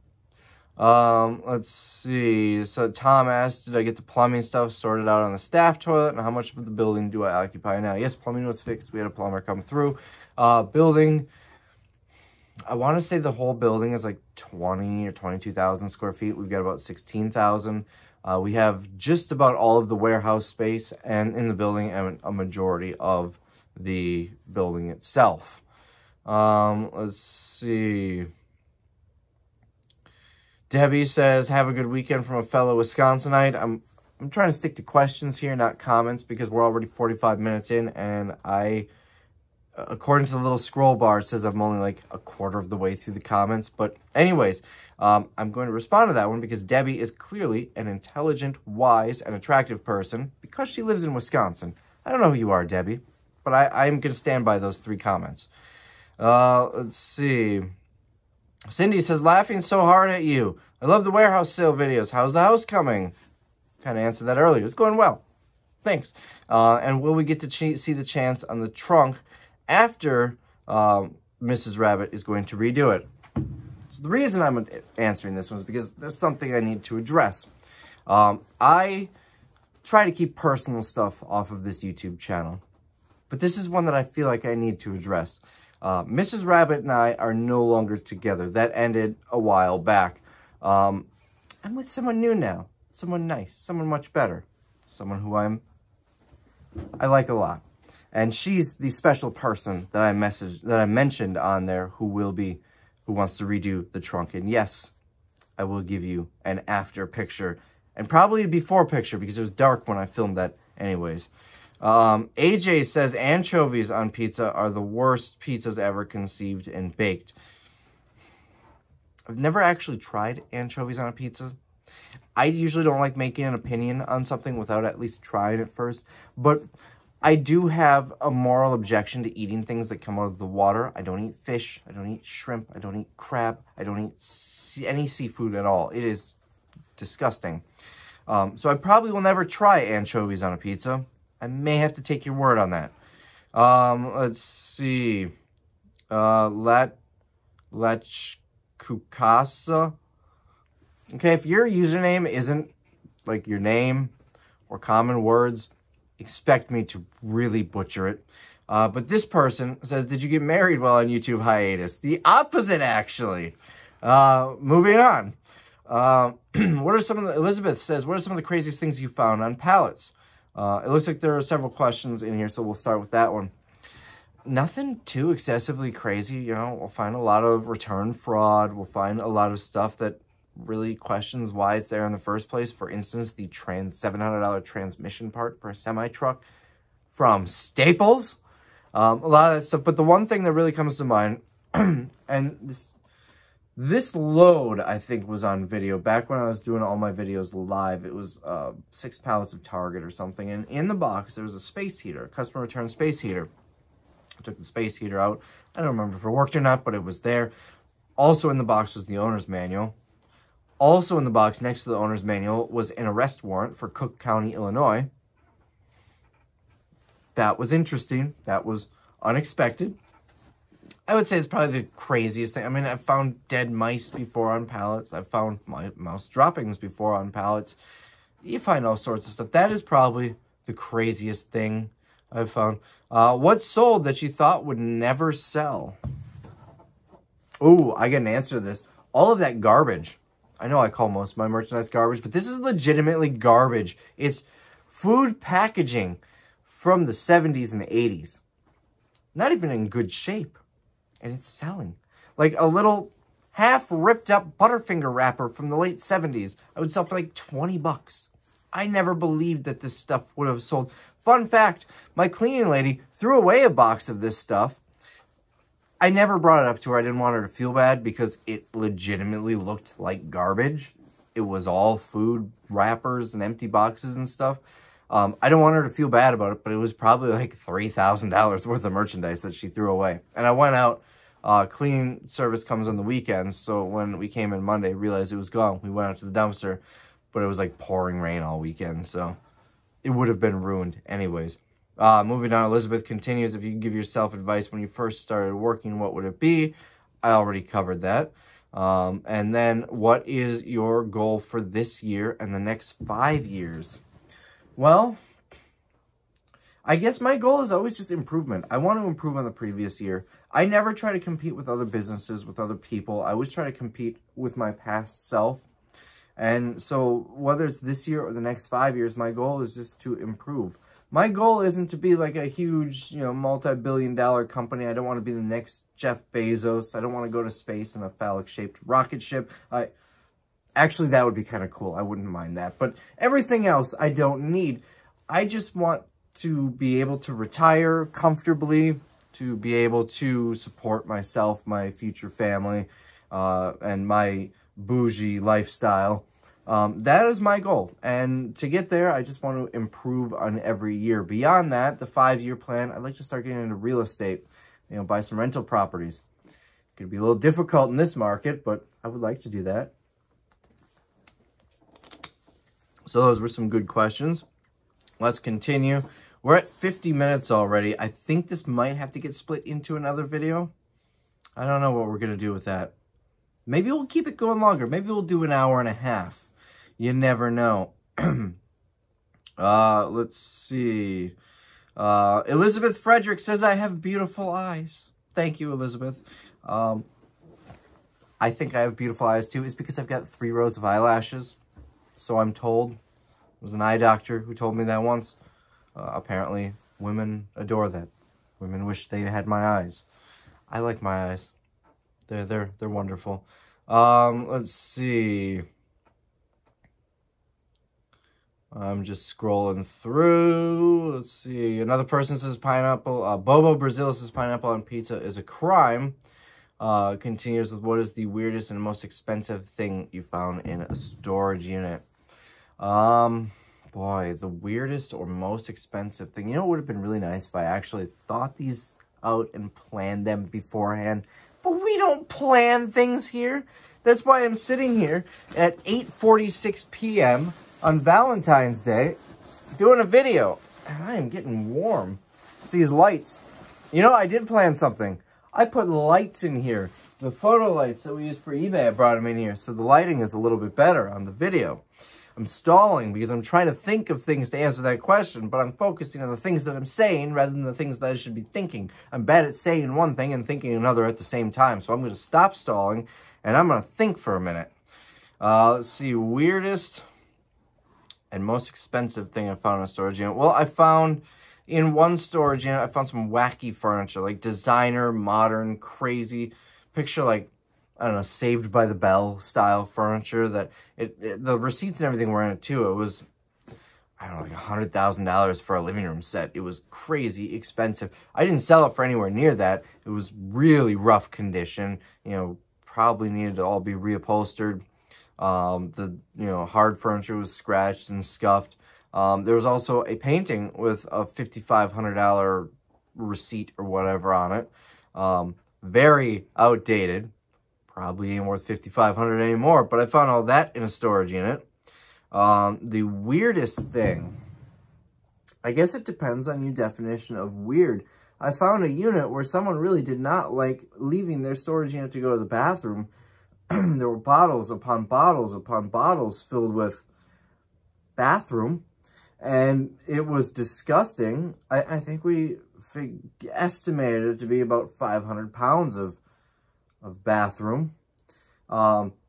Let's see. So Tom asked, did I get the plumbing stuff sorted out on the staff toilet? And how much of the building do I occupy now? Yes, plumbing was fixed. We had a plumber come through. Building, I want to say the whole building is like 20 or 22,000 square feet. We've got about 16,000. We have just about all of the warehouse space and in the building and a majority of the building itself. Let's see. Debbie says, have a good weekend from a fellow Wisconsinite. I'm trying to stick to questions here, not comments, because we're already 45 minutes in, and I according to the little scroll bar, it says I'm only like a quarter of the way through the comments. But anyways, I'm going to respond to that one because Debbie is clearly an intelligent, wise, and attractive person because she lives in Wisconsin. I don't know who you are, Debbie, but I'm going to stand by those 3 comments. Let's see. Cindy says, laughing so hard at you. I love the warehouse sale videos. How's the house coming? Kind of answered that earlier. It's going well. Thanks. And will we get to see the chance on the trunk after Mrs. Rabbit is going to redo it? So the reason I'm answering this one is because there's something I need to address. I try to keep personal stuff off of this YouTube channel, but this is one that I feel like I need to address. Mrs. Rabbit and I are no longer together. That ended a while back. I'm with someone new now. Someone nice. Someone much better. Someone who I like a lot. And she's the special person that I mentioned on there who wants to redo the trunk. And yes, I will give you an after picture and probably a before picture because it was dark when I filmed that anyways. AJ says anchovies on pizza are the worst pizzas ever conceived and baked. I've never actually tried anchovies on a pizza. I usually don't like making an opinion on something without at least trying it first. But I do have a moral objection to eating things that come out of the water. I don't eat fish. I don't eat shrimp. I don't eat crab. I don't eat any seafood at all. It is disgusting. So I probably will never try anchovies on a pizza. I may have to take your word on that. Let's see. Kukasa. Okay, if your username isn't like your name or common words, expect me to really butcher it. But this person says, did you get married while on YouTube hiatus? The opposite, actually. Moving on. Elizabeth says, what are some of the craziest things you found on pallets? It looks like there are several questions in here, so we'll start with that one. Nothing too excessively crazy, you know. We'll find a lot of return fraud. We'll find a lot of stuff that really questions why it's there in the first place. For instance, the $700 transmission part for a semi-truck from Staples. A lot of that stuff. But the one thing that really comes to mind, and this load, I think, was on video. Back when I was doing all my videos live, it was 6 pallets of Target or something. And in the box, there was a space heater, a customer return space heater. I took the space heater out. I don't remember if it worked or not, but it was there. Also in the box was the owner's manual. Also in the box next to the owner's manual was an arrest warrant for Cook County, Illinois. That was interesting. That was unexpected. I would say it's probably the craziest thing. I mean, I've found dead mice before on pallets. I've found mouse droppings before on pallets. You find all sorts of stuff. That is probably the craziest thing I've found. What sold that you thought would never sell? Ooh, I get an answer to this. All of that garbage. I know I call most of my merchandise garbage, but this is legitimately garbage. It's food packaging from the 70s and 80s. Not even in good shape. And it's selling. Like a little half ripped up Butterfinger wrapper from the late 70s. I would sell for like 20 bucks. I never believed that this stuff would have sold. Fun fact, my cleaning lady threw away a box of this stuff. I never brought it up to her. I didn't want her to feel bad because it legitimately looked like garbage. It was all food wrappers and empty boxes and stuff. I don't want her to feel bad about it, but it was probably like $3,000 worth of merchandise that she threw away. And I went out. Cleaning service comes on the weekends, so when we came in Monday, realized it was gone. We went out to the dumpster, but it was like pouring rain all weekend, so it would have been ruined anyways. Moving on, Elizabeth continues, if you could give yourself advice when you first started working, what would it be? I already covered that. And then, what is your goal for this year and the next 5 years? Well, I guess my goal is always just improvement. I want to improve on the previous year. I never try to compete with other businesses, with other people. I always try to compete with my past self. And so whether it's this year or the next 5 years, my goal is just to improve. My goal isn't to be like a huge, multi-billion-dollar company. I don't want to be the next Jeff Bezos. I don't want to go to space in a phallic-shaped rocket ship. Actually, that would be kind of cool. I wouldn't mind that. But everything else I don't need. I just want to be able to retire comfortably, to be able to support myself, my future family, and my bougie lifestyle. That is my goal. And to get there, I just want to improve on every year. Beyond that, the 5-year plan, I'd like to start getting into real estate, you know, buy some rental properties. It could be a little difficult in this market, but I would like to do that. So those were some good questions. Let's continue. We're at 50 minutes already. I think this might have to get split into another video. I don't know what we're going to do with that. Maybe we'll keep it going longer. Maybe we'll do an hour and a half. You never know. Let's see. Elizabeth Frederick says, I have beautiful eyes. Thank you, Elizabeth. I think I have beautiful eyes too. It's because I've got 3 rows of eyelashes. So I'm told. It was an eye doctor who told me that once. Apparently, women adore that. Women wish they had my eyes. I like my eyes. They're wonderful. Let's see. I'm just scrolling through. Let's see. Another person says pineapple. Bobo Brazil says pineapple on pizza is a crime. Continues with, what is the weirdest and most expensive thing you found in a storage unit? Boy, the weirdest or most expensive thing. You know, it would have been really nice if I actually thought these out and planned them beforehand. But we don't plan things here. That's why I'm sitting here at 8:46 p.m. on Valentine's Day doing a video. And I am getting warm. It's these lights. You know, I did plan something. I put lights in here. The photo lights that we use for eBay, I brought them in here. So the lighting is a little bit better on the video. I'm stalling because I'm trying to think of things to answer that question, but I'm focusing on the things that I'm saying rather than the things that I should be thinking. I'm bad at saying one thing and thinking another at the same time, so I'm going to stop stalling, and I'm going to think for a minute. Let's see, weirdest and most expensive thing I found in a storage unit. Well, I found in one storage unit, I found some wacky furniture, like designer, modern, crazy. Picture like, I don't know, Saved by the Bell style furniture that the receipts and everything were in it too. It was, I don't know, like $100,000 for a living room set. It was crazy expensive. I didn't sell it for anywhere near that. It was really rough condition. You know, probably needed to all be reupholstered. The, you know, hard furniture was scratched and scuffed. There was also a painting with a $5,500 receipt or whatever on it. Very outdated. Probably ain't worth $5,500 anymore, but I found all that in a storage unit. The weirdest thing, I guess it depends on your definition of weird. I found a unit where someone really did not like leaving their storage unit to go to the bathroom. There were bottles upon bottles upon bottles filled with bathroom, and it was disgusting. I think we estimated it to be about 500 pounds of bathroom.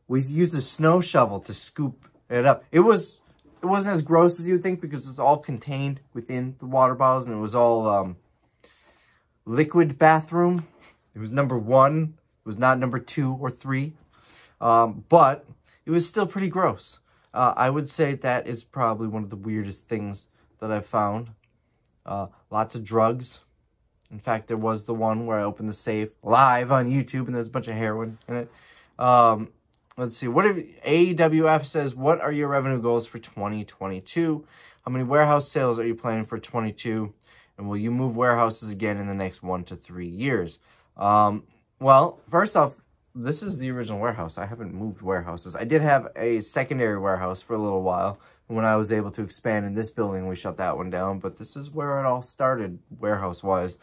We used a snow shovel to scoop it up. It wasn't as gross as you would think because it's all contained within the water bottles, and it was all liquid bathroom. It was number 1. It was not number 2 or 3. But it was still pretty gross. I would say that is probably one of the weirdest things that I've found. Lots of drugs. In fact, there was the one where I opened the safe live on YouTube and there's a bunch of heroin in it. Let's see. What if AWF says, what are your revenue goals for 2022? How many warehouse sales are you planning for 22? And will you move warehouses again in the next 1 to 3 years? Well, first off, this is the original warehouse. I haven't moved warehouses. I did have a secondary warehouse for a little while. When I was able to expand in this building, we shut that one down. But this is where it all started, warehouse-wise.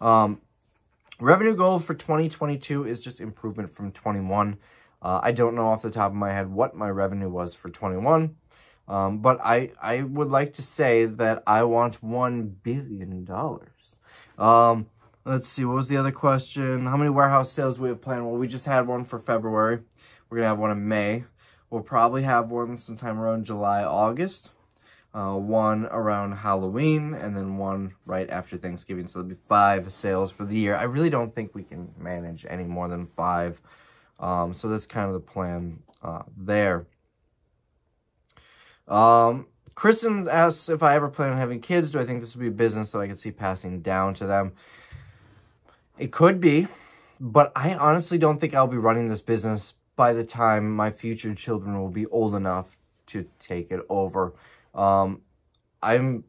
Revenue goal for 2022 is just improvement from 21. I don't know off the top of my head what my revenue was for 21. But I would like to say that I want $1 billion. Let's see, what was the other question? How many warehouse sales we have planned? Well, we just had one for February. We're going to have one in May. We'll probably have one sometime around July, August. One around Halloween, and then one right after Thanksgiving. So there'll be 5 sales for the year. I really don't think we can manage any more than 5. So that's kind of the plan there. Kristen asks if I ever plan on having kids. Do I think this would be a business that I could see passing down to them? It could be, but I honestly don't think I'll be running this business by the time my future children will be old enough to take it over. I'm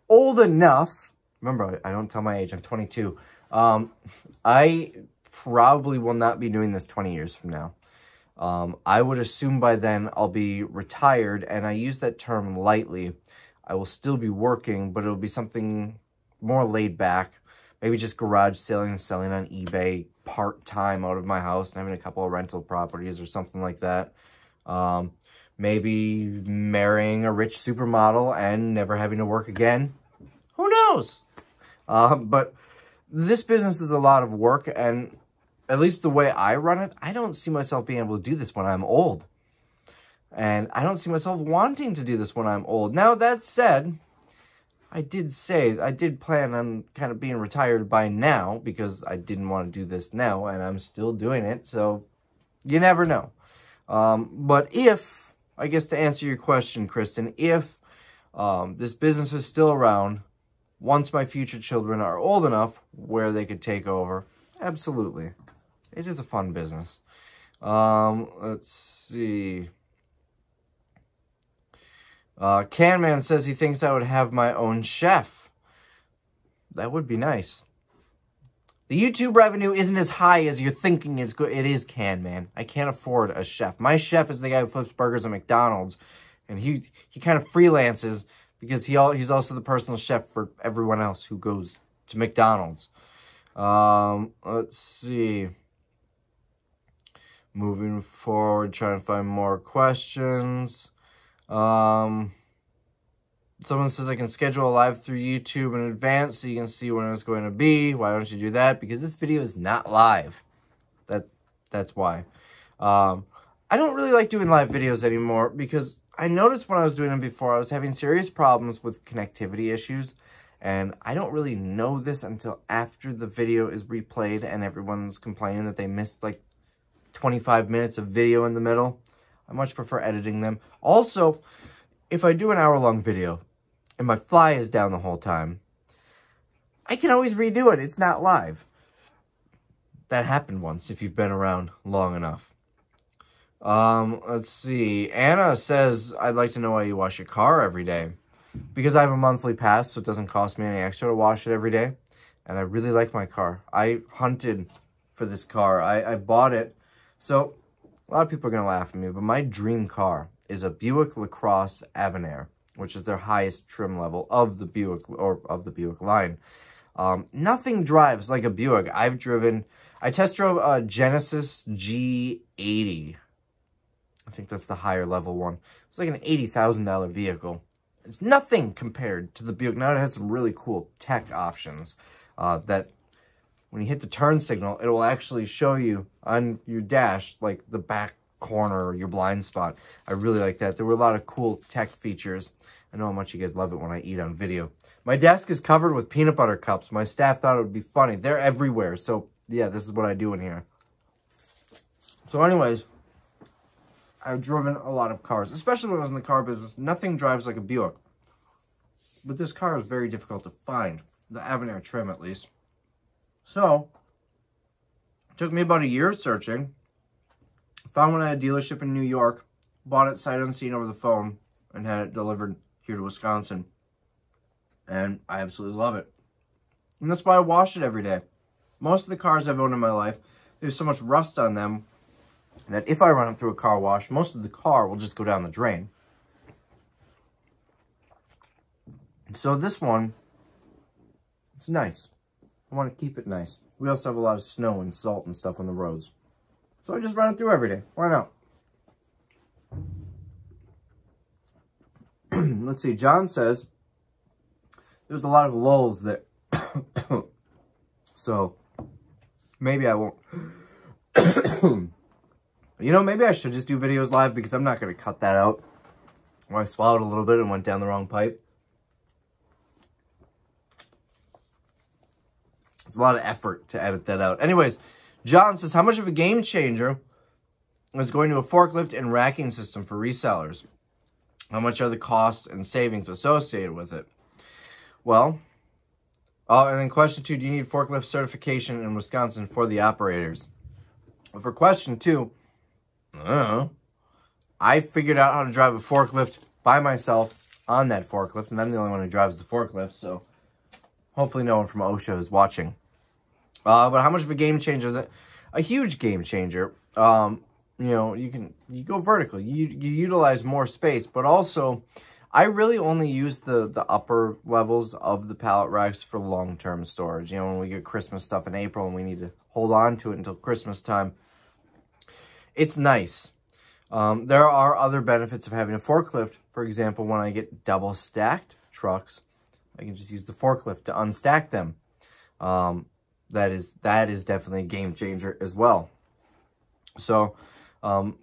old enough. Remember, I don't tell my age. I'm 22. I probably will not be doing this 20 years from now. I would assume by then I'll be retired, and I use that term lightly. I will still be working, but it'll be something more laid back. Maybe just garage selling and selling on eBay part-time out of my house and having a couple of rental properties or something like that. Maybe marrying a rich supermodel and never having to work again. Who knows? But this business is a lot of work, and at least the way I run it, I don't see myself being able to do this when I'm old. And I don't see myself wanting to do this when I'm old. Now, that said, I did plan on kind of being retired by now because I didn't want to do this now, and I'm still doing it, so you never know. But if, I guess to answer your question, Kristen, if this business is still around, once my future children are old enough where they could take over, absolutely. It is a fun business. Let's see. Canman says he thinks I would have my own chef. That would be nice. The YouTube revenue isn't as high as you're thinking it's good. It is, Canman. I can't afford a chef. My chef is the guy who flips burgers at McDonald's, and he kind of freelances because he's also the personal chef for everyone else who goes to McDonald's. Let's see. Moving forward, trying to find more questions. Someone says I can schedule a live through YouTube in advance so you can see when it's going to be. Why don't you do that? Because this video is not live. That's why. I don't really like doing live videos anymore because I noticed when I was doing them before, I was having serious problems with connectivity issues. And I don't really know this until after the video is replayed and everyone's complaining that they missed like 25 minutes of video in the middle. I much prefer editing them. Also, if I do an hour-long video and my fly is down the whole time, I can always redo it. It's not live. That happened once if you've been around long enough. Let's see. Anna says, I'd like to know why you wash your car every day. Because I have a monthly pass, so it doesn't cost me any extra to wash it every day. And I really like my car. I hunted for this car. I bought it. So, a lot of people are going to laugh at me, but my dream car is a Buick LaCrosse Avenir, which is their highest trim level of the Buick, or of the Buick line. Nothing drives like a Buick. I test drove a Genesis G80. I think that's the higher level one. It's like an $80,000 vehicle. It's nothing compared to the Buick. Now it has some really cool tech options that when you hit the turn signal, it will actually show you on your dash, like the back corner or your blind spot. I really like that. There were a lot of cool tech features. I know how much you guys love it when I eat on video. My desk is covered with peanut butter cups. My staff thought it would be funny. They're everywhere. So, yeah, this is what I do in here. So, anyways, I've driven a lot of cars, especially when I was in the car business. Nothing drives like a Buick. But this car is very difficult to find. The Avenir trim, at least. So, it took me about a year searching. Found one at a dealership in New York. Bought it sight unseen over the phone. And had it delivered here to Wisconsin. And I absolutely love it. And that's why I wash it every day. Most of the cars I've owned in my life, there's so much rust on them that if I run them through a car wash, most of the car will just go down the drain. So this one, it's nice. I want to keep it nice. We also have a lot of snow and salt and stuff on the roads. So I just run it through every day. Why not? Let's see. John says, there's a lot of lulls there. So, maybe I won't. You know, maybe I should just do videos live because I'm not going to cut that out. Or I swallowed a little bit and went down the wrong pipe. It's a lot of effort to edit that out. Anyways, John says, how much of a game changer is going to a forklift and racking system for resellers? How much are the costs and savings associated with it? Well, Oh, and then question 2, do you need forklift certification in Wisconsin for the operators? Well, for question 2, I don't know. I figured out how to drive a forklift by myself on that forklift, and I'm the only one who drives the forklift, so hopefully no one from OSHA is watching. But how much of a game changer is it? A huge game changer. You know, you go vertical. You utilize more space, but also I really only use the upper levels of the pallet racks for long-term storage. You know, when we get Christmas stuff in April and we need to hold on to it until Christmas time, it's nice. There are other benefits of having a forklift. For example, when I get double stacked trucks, I can just use the forklift to unstack them. That is definitely a game changer as well. So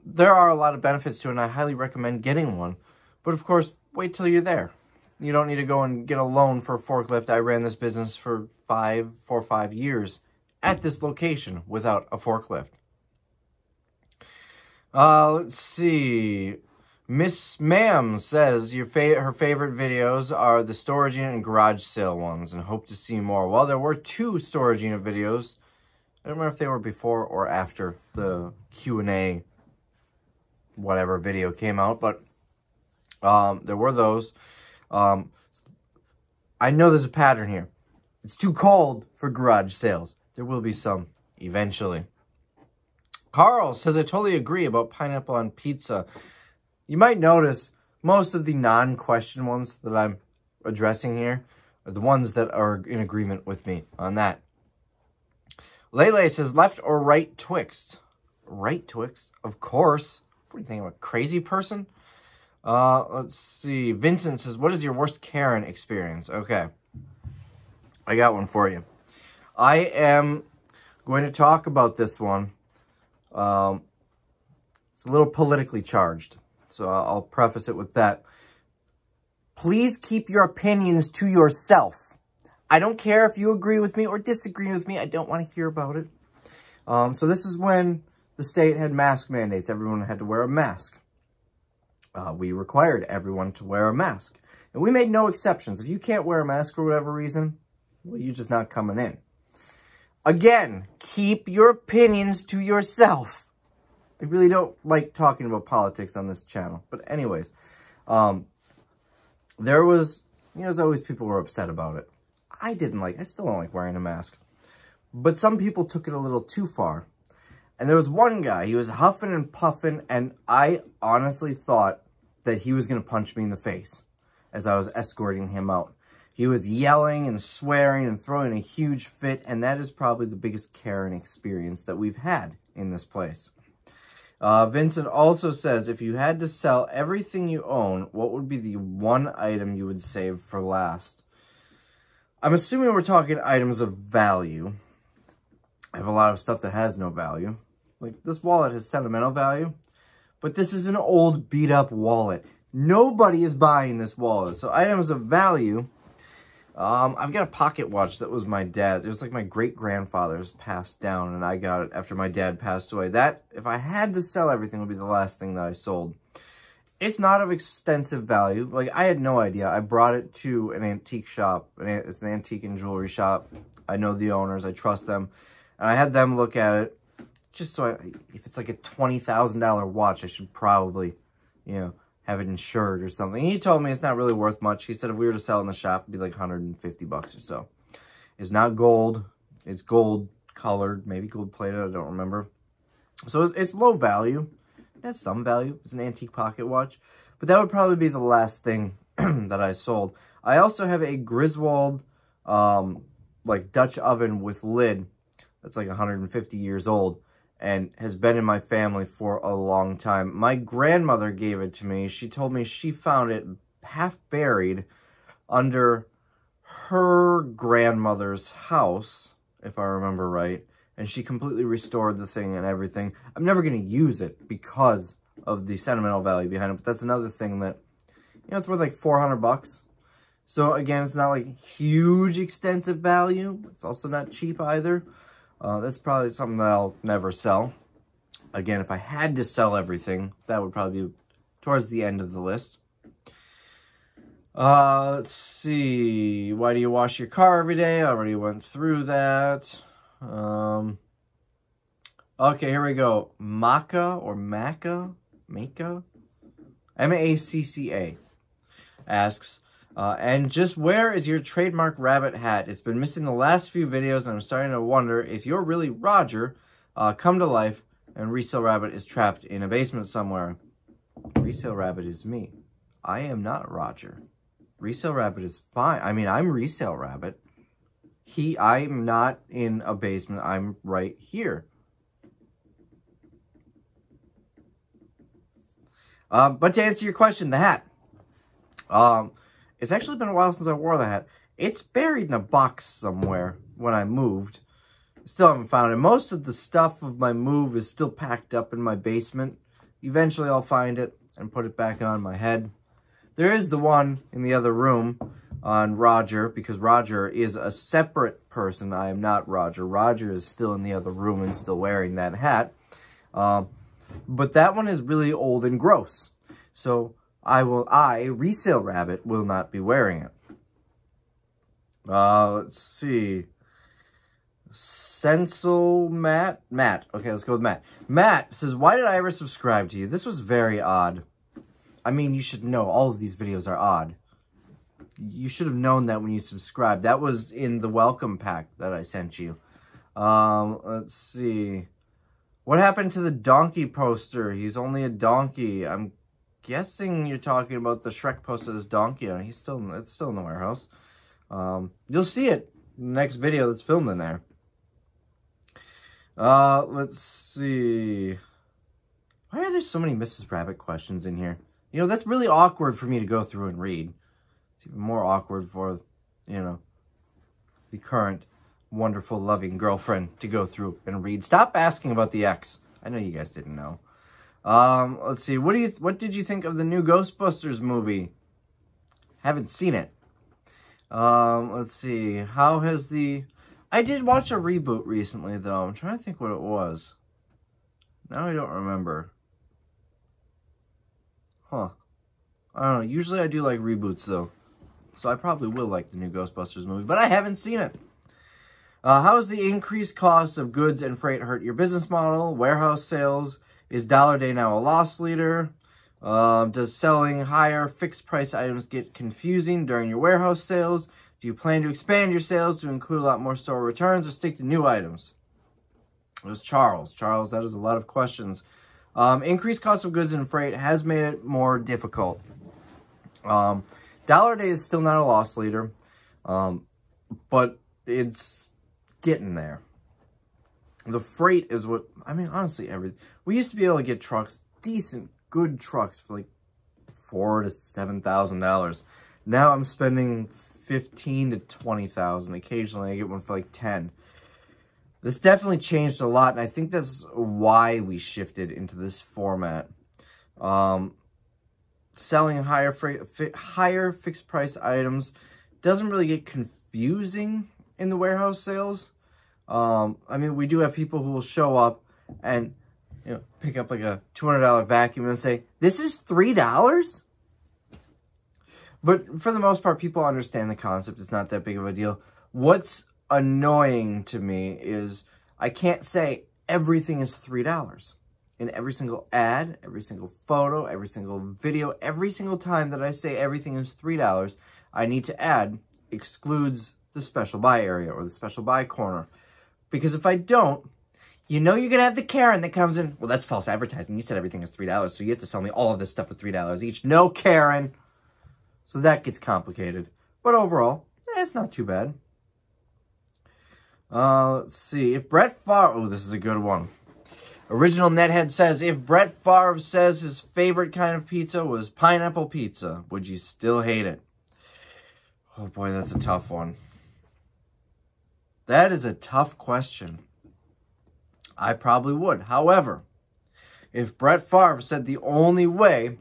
there are a lot of benefits to it, and I highly recommend getting one. But of course, wait till you're there. You don't need to go and get a loan for a forklift. I ran this business for 4 or 5 years at this location without a forklift. Let's see. Miss Ma'am says her favorite videos are the storage unit and garage sale ones, and hope to see more. Well, there were 2 storage unit videos. I don't remember if they were before or after the Q&A whatever video came out, but there were those. I know there's a pattern here. It's too cold for garage sales. There will be some eventually. Carl says, I totally agree about pineapple on pizza. You might notice most of the non-question ones that I'm addressing here are the ones that are in agreement with me on that. Lele says, left or right Twixt? Right Twixt? Of course. What do you think, I'm a crazy person? Let's see. Vincent says, what is your worst Karen experience? Okay. I got one for you. I am going to talk about this one. It's a little politically charged, so I'll preface it with that. Please keep your opinions to yourself. I don't care if you agree with me or disagree with me. I don't want to hear about it. So this is when the state had mask mandates. Everyone had to wear a mask. We required everyone to wear a mask. And we made no exceptions. If you can't wear a mask for whatever reason, well, you're just not coming in. Again, keep your opinions to yourself. I really don't like talking about politics on this channel. But anyways, there was, as always, people were upset about it. I still don't like wearing a mask. But some people took it a little too far. And there was one guy, he was huffing and puffing, and I honestly thought that he was going to punch me in the face as I was escorting him out. He was yelling and swearing and throwing a huge fit, and that is probably the biggest Karen experience that we've had in this place. Vincent also says, if you had to sell everything you own, what would be the one item you would save for last? I'm assuming we're talking items of value. I have a lot of stuff that has no value. Like, this wallet has sentimental value, but this is an old, beat-up wallet. Nobody is buying this wallet. So items of value, I've got a pocket watch that was my dad's. It was like my great-grandfather's passed down, and I got it after my dad passed away. That, if I had to sell everything, would be the last thing that I sold. It's not of extensive value. Like, I had no idea. I brought it to an antique shop. It's an antique and jewelry shop. I know the owners. I trust them. And I had them look at it. Just so if it's like a $20,000 watch, I should probably, have it insured or something. He told me it's not really worth much. He said if we were to sell it in the shop, it'd be like $150 or so. It's not gold. It's gold colored, maybe gold plated. I don't remember. So it's low value. It has some value. It's an antique pocket watch. But that would probably be the last thing that I sold. I also have a Griswold, like Dutch oven with lid. That's like 150 years old and has been in my family for a long time. My grandmother gave it to me. She told me she found it half buried under her grandmother's house, if I remember right. And she completely restored the thing and everything. I'm never going to use it because of the sentimental value behind it. But that's another thing that, it's worth like $400. So again, it's not like huge extensive value. It's also not cheap either. That's probably something that I'll never sell. Again, if I had to sell everything, that would probably be towards the end of the list. Let's see. Why do you wash your car every day? I already went through that. Okay, here we go. Macca or Macca? M-A-C-C-A asks, and just where is your trademark rabbit hat? It's been missing the last few videos, and I'm starting to wonder if you're really Roger, come to life, and Resale Rabbit is trapped in a basement somewhere. Resale Rabbit is me. I am not Roger. Resale Rabbit is fine. I mean, I'm Resale Rabbit. I'm not in a basement. I'm right here. But to answer your question, the hat. It's actually been a while since I wore the hat. It's buried in a box somewhere when I moved. Still haven't found it. Most of the stuff of my move is still packed up in my basement. Eventually I'll find it and put it back on my head. There is the one in the other room on Roger, because Roger is a separate person. I am not Roger. Roger is still in the other room and still wearing that hat. But that one is really old and gross. So Resale Rabbit, will not be wearing it. Let's see. Sensel Matt. Okay, let's go with Matt. Matt says, why did I ever subscribe to you? This was very odd. I mean, you should know all of these videos are odd. You should have known that when you subscribed. That was in the welcome pack that I sent you. Let's see. What happened to the donkey poster? He's only a donkey. I'm guessing you're talking about the Shrek poster this donkey on. It's still in the warehouse. You'll see it in the next video that's filmed in there. Let's see. Why are there so many Mrs. Rabbit questions in here? You know, that's really awkward for me to go through and read. It's even more awkward for, you know, the current wonderful, loving girlfriend to go through and read. Stop asking about the ex. I know you guys didn't know. Let's see. What did you think of the new Ghostbusters movie? Haven't seen it. Let's see. How has the... I did watch a reboot recently, though. I'm trying to think what it was. Now I don't remember. Huh. I don't know. Usually I do like reboots, though. So I probably will like the new Ghostbusters movie, but I haven't seen it. How has the increased cost of goods and freight hurt your business model? Warehouse sales? Is Dollar Day now a loss leader? Does selling higher fixed price items get confusing during your warehouse sales? Do you plan to expand your sales to include a lot more store returns or stick to new items? It was Charles. Charles, that is a lot of questions. Increased cost of goods and freight has made it more difficult. Dollar Day is still not a loss leader, but it's getting there. The freight is what, I mean, honestly, we used to be able to get trucks, decent, good trucks for like $4,000 to $7,000. Now I'm spending $15,000 to $20,000. Occasionally I get one for like $10,000. This definitely changed a lot, and I think that's why we shifted into this format. Selling higher fixed price items doesn't really get confusing in the warehouse sales. I mean, we do have people who will show up and, you know, pick up like a $200 vacuum and say, this is $3? But for the most part, people understand the concept. It's not that big of a deal. What's annoying to me is I can't say everything is $3. In every single ad, every single photo, every single video, every single time that I say everything is $3, I need to add excludes the special buy area or the special buy corner. Because if I don't, you know you're going to have the Karen that comes in, well, that's false advertising. You said everything is $3, so you have to sell me all of this stuff for $3 each. No, Karen. So that gets complicated. But overall, it's not too bad. Let's see. If Brett Favre... Oh, this is a good one. Original Nethead says, if Brett Favre says his favorite kind of pizza was pineapple pizza, would you still hate it? Oh boy, that's a tough one. That is a tough question. I probably would. However, if Brett Favre said the only way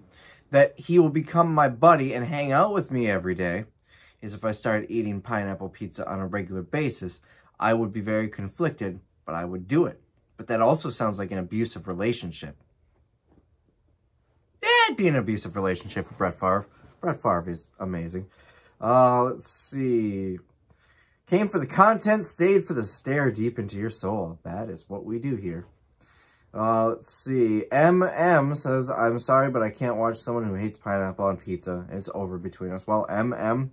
that he will become my buddy and hang out with me every day is if I started eating pineapple pizza on a regular basis, I would be very conflicted, but I would do it. But that also sounds like an abusive relationship. Yeah, it'd be an abusive relationship with Brett Favre. Brett Favre is amazing. Let's see. Came for the content, stayed for the stare deep into your soul. That is what we do here. Let's see. MM says, I'm sorry, but I can't watch someone who hates pineapple on pizza. It's over between us. Well, MM,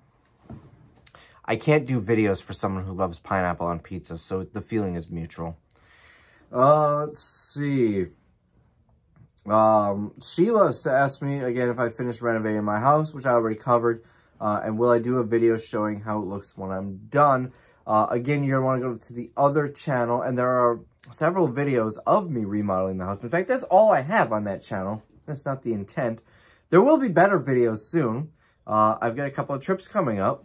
I can't do videos for someone who loves pineapple on pizza, so the feeling is mutual. Let's see. Sheila asked me, again, if I finished renovating my house, which I already covered. And will I do a video showing how it looks when I'm done? Again, you're going to want to go to the other channel, and there are several videos of me remodeling the house. In fact, that's all I have on that channel. That's not the intent. There will be better videos soon. I've got a couple of trips coming up.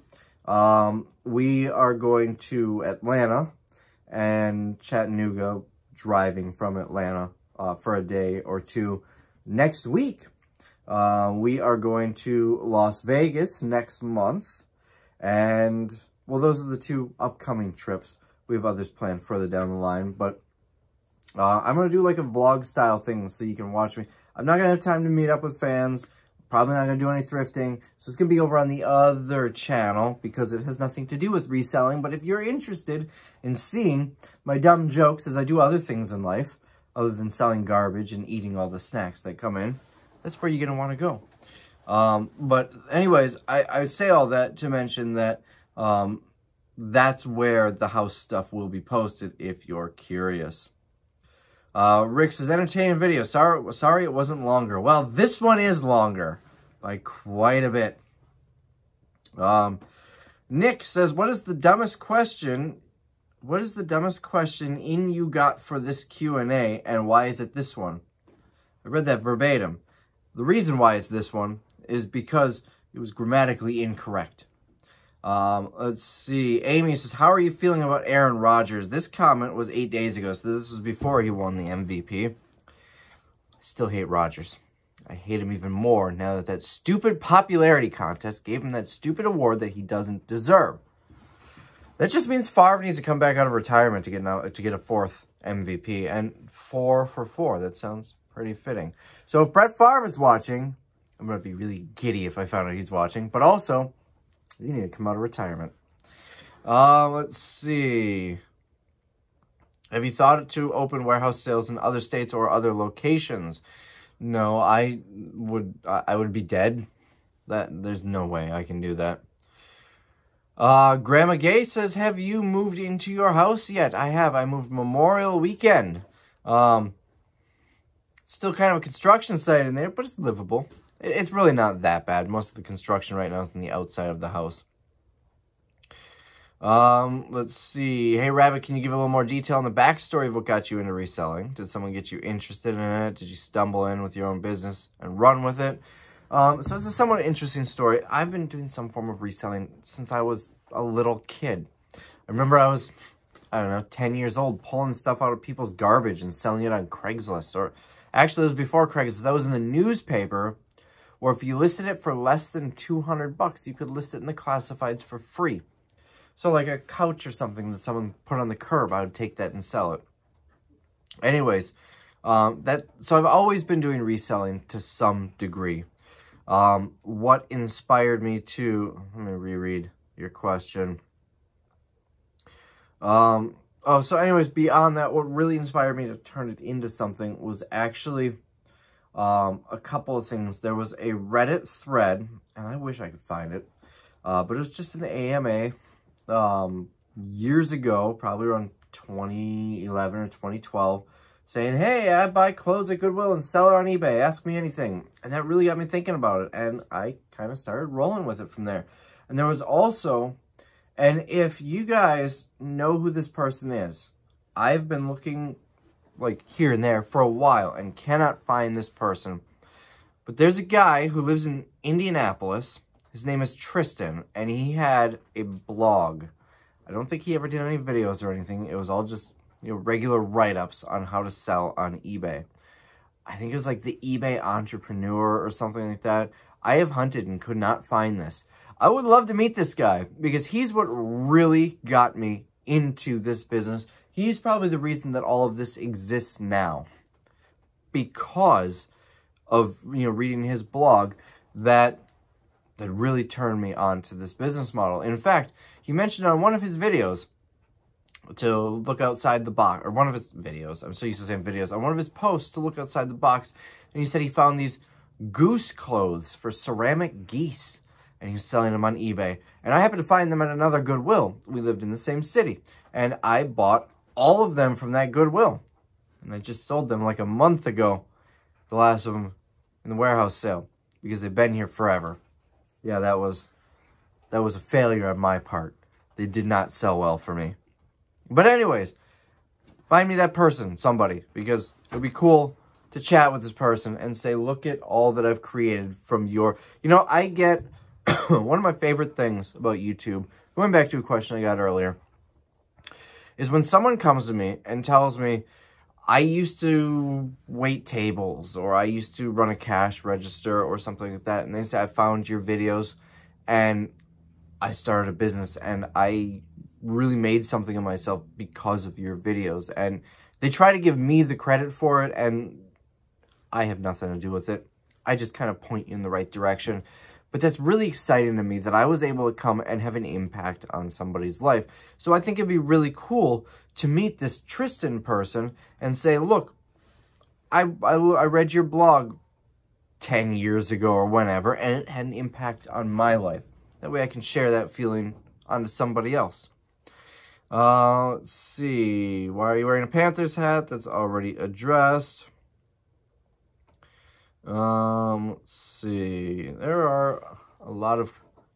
We are going to Atlanta and Chattanooga, driving from Atlanta for a day or two. Next week, we are going to Las Vegas next month. And, well, those are the two upcoming trips. We have others planned further down the line, but I'm going to do like a vlog style thing so you can watch me. I'm not going to have time to meet up with fans. Probably not going to do any thrifting. So it's going to be over on the other channel because it has nothing to do with reselling. But if you're interested in seeing my dumb jokes as I do other things in life, other than selling garbage and eating all the snacks that come in, that's where you're going to want to go. But anyways, I say all that to mention that that's where the house stuff will be posted if you're curious. Rick says, entertaining video. Sorry it wasn't longer. Well, this one is longer by quite a bit. Nick says, what is the dumbest question in you got for this Q&A, and why is it this one? I read that verbatim. The reason why it's this one is because it was grammatically incorrect. Let's see. Amy says, how are you feeling about Aaron Rodgers? This comment was 8 days ago, so this was before he won the MVP. I still hate Rodgers. I hate him even more now that that stupid popularity contest gave him that stupid award that he doesn't deserve. That just means Favre needs to come back out of retirement to get a fourth MVP. And 4 for 4. That sounds pretty fitting. So if Brett Favre is watching, I'm going to be really giddy if I found out he's watching. But also, you need to come out of retirement. Let's see. Have you thought to open warehouse sales in other states or other locations? No, I would be dead. There's no way I can do that. Grandma Gay says, have you moved into your house yet? I have. I moved Memorial weekend. Still kind of a construction site in there, but it's livable. It's really not that bad. Most of the construction right now is on the outside of the house. Let's see. Hey, Rabbit, can you give a little more detail on the backstory of what got you into reselling? Did someone get you interested in it? Did you stumble in with your own business and run with it? So it's a somewhat interesting story. I've been doing some form of reselling since I was a little kid. I remember I was, I don't know, 10 years old, pulling stuff out of people's garbage and selling it on Craigslist. Or actually, it was before Craigslist. I was in the newspaper, where if you listed it for less than $200, you could list it in the classifieds for free. So like a couch or something that someone put on the curb, I would take that and sell it. Anyways, so I've always been doing reselling to some degree. What inspired me to, let me reread your question. So anyways, beyond that, what really inspired me to turn it into something was actually a couple of things. There was a Reddit thread, and I wish I could find it, but it was just an AMA years ago, probably around 2011 or 2012, saying, hey, I buy clothes at Goodwill and sell it on eBay. Ask me anything. And that really got me thinking about it, and I kind of started rolling with it from there. And there was also, and if you guys know who this person is, I've been looking like here and there for a while and cannot find this person. But there's a guy who lives in Indianapolis. His name is Tristan, and he had a blog. I don't think he ever did any videos or anything. It was all just, regular write-ups on how to sell on eBay. I think it was like the eBay Entrepreneur or something like that. I have hunted and could not find this. I would love to meet this guy because he's what really got me into this business. He's probably the reason that all of this exists now, because of, reading his blog, that that really turned me on to this business model. In fact, he mentioned on one of his videos to look outside the box, or one of his videos, I'm so used to saying videos, on one of his posts to look outside the box, and he said he found these goose clothes for ceramic geese, and he was selling them on eBay. And I happened to find them at another Goodwill. We lived in the same city, and I bought all of them from that Goodwill, and I just sold them like a month ago, the last of them in the warehouse sale, because they've been here forever. Yeah, that was a failure on my part. They did not sell well for me. But anyways, find me that person, somebody, because it would be cool to chat with this person and say, look at all that I've created from your... You know, I get... one of my favorite things about YouTube, going back to a question I got earlier, is when someone comes to me and tells me, I used to wait tables, or I used to run a cash register or something like that, and they say, I found your videos and I started a business and I really made something of myself because of your videos. And they try to give me the credit for it, and I have nothing to do with it. I just kind of point you in the right direction. But that's really exciting to me that I was able to come and have an impact on somebody's life. So I think it'd be really cool to meet this Tristan person and say, look, I read your blog 10 years ago or whenever, and it had an impact on my life. That way I can share that feeling onto somebody else. Let's see. Why are you wearing a Panthers hat? That's already addressed. Let's see. There are a lot of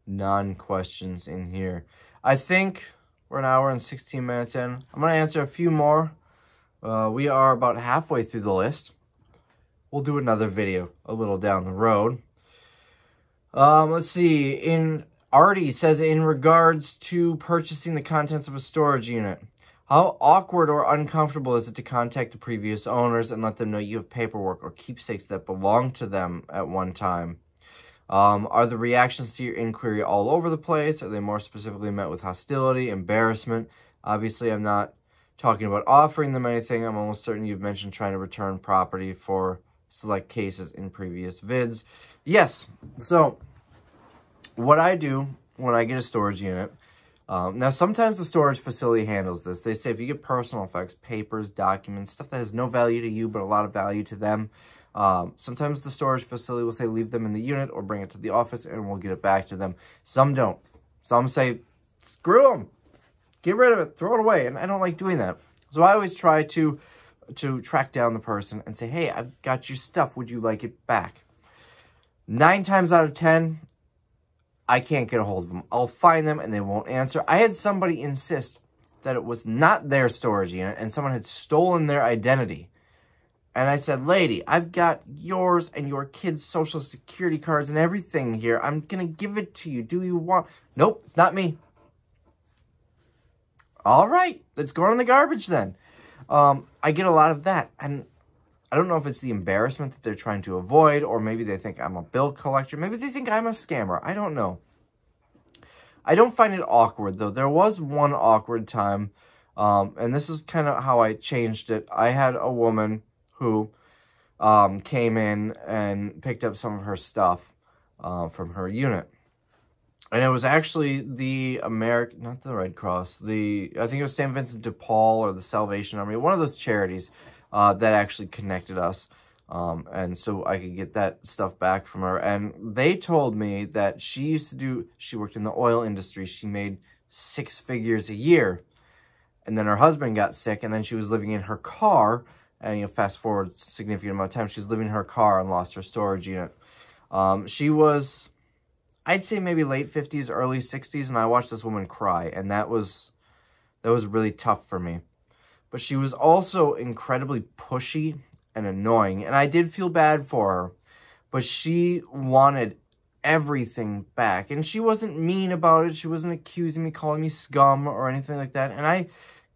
non-questions in here. I think we're an hour and 16 minutes in. I'm going to answer a few more. We are about halfway through the list. We'll do another video a little down the road. Let's see. Artie says, in regards to purchasing the contents of a storage unit, how awkward or uncomfortable is it to contact the previous owners and let them know you have paperwork or keepsakes that belong to them at one time? Are the reactions to your inquiry all over the place? Are they more specifically met with hostility, embarrassment? Obviously, I'm not talking about offering them anything. I'm almost certain you've mentioned trying to return property for select cases in previous vids. Yes, so what I do when I get a storage unit, now sometimes the storage facility handles this. They say if you get personal effects, papers, documents, stuff that has no value to you but a lot of value to them, sometimes the storage facility will say leave them in the unit or bring it to the office and we'll get it back to them. Some don't. Some say screw them, get rid of it, throw it away, and I don't like doing that. So I always try to track down the person and say, hey, I've got your stuff, would you like it back? 9 times out of 10, I can't get a hold of them. I'll find them and they won't answer. I had somebody insist that it was not their storage unit and someone had stolen their identity. And I said, lady, I've got yours and your kids' social security cards and everything here. I'm going to give it to you. Do you want... Nope, it's not me. All right, let's go in the garbage then. I get a lot of that. And I don't know if it's the embarrassment that they're trying to avoid, or maybe they think I'm a bill collector. Maybe they think I'm a scammer. I don't know. I don't find it awkward, though. There was one awkward time, and this is kind of how I changed it. I had a woman who came in and picked up some of her stuff from her unit. And it was actually the American, not the Red Cross, I think it was St. Vincent de Paul or the Salvation Army, one of those charities that actually connected us. And so I could get that stuff back from her. And they told me that she worked in the oil industry. She made 6 figures a year. And then her husband got sick, and then she was living in her car. And, you know, fast forward a significant amount of time, she's living in her car and lost her storage unit. She was, I'd say maybe late 50s, early 60s, and I watched this woman cry. And that was really tough for me. But she was also incredibly pushy and annoying, and I did feel bad for her, but she wanted everything back, and she wasn't mean about it. She wasn't accusing me, calling me scum or anything like that, and I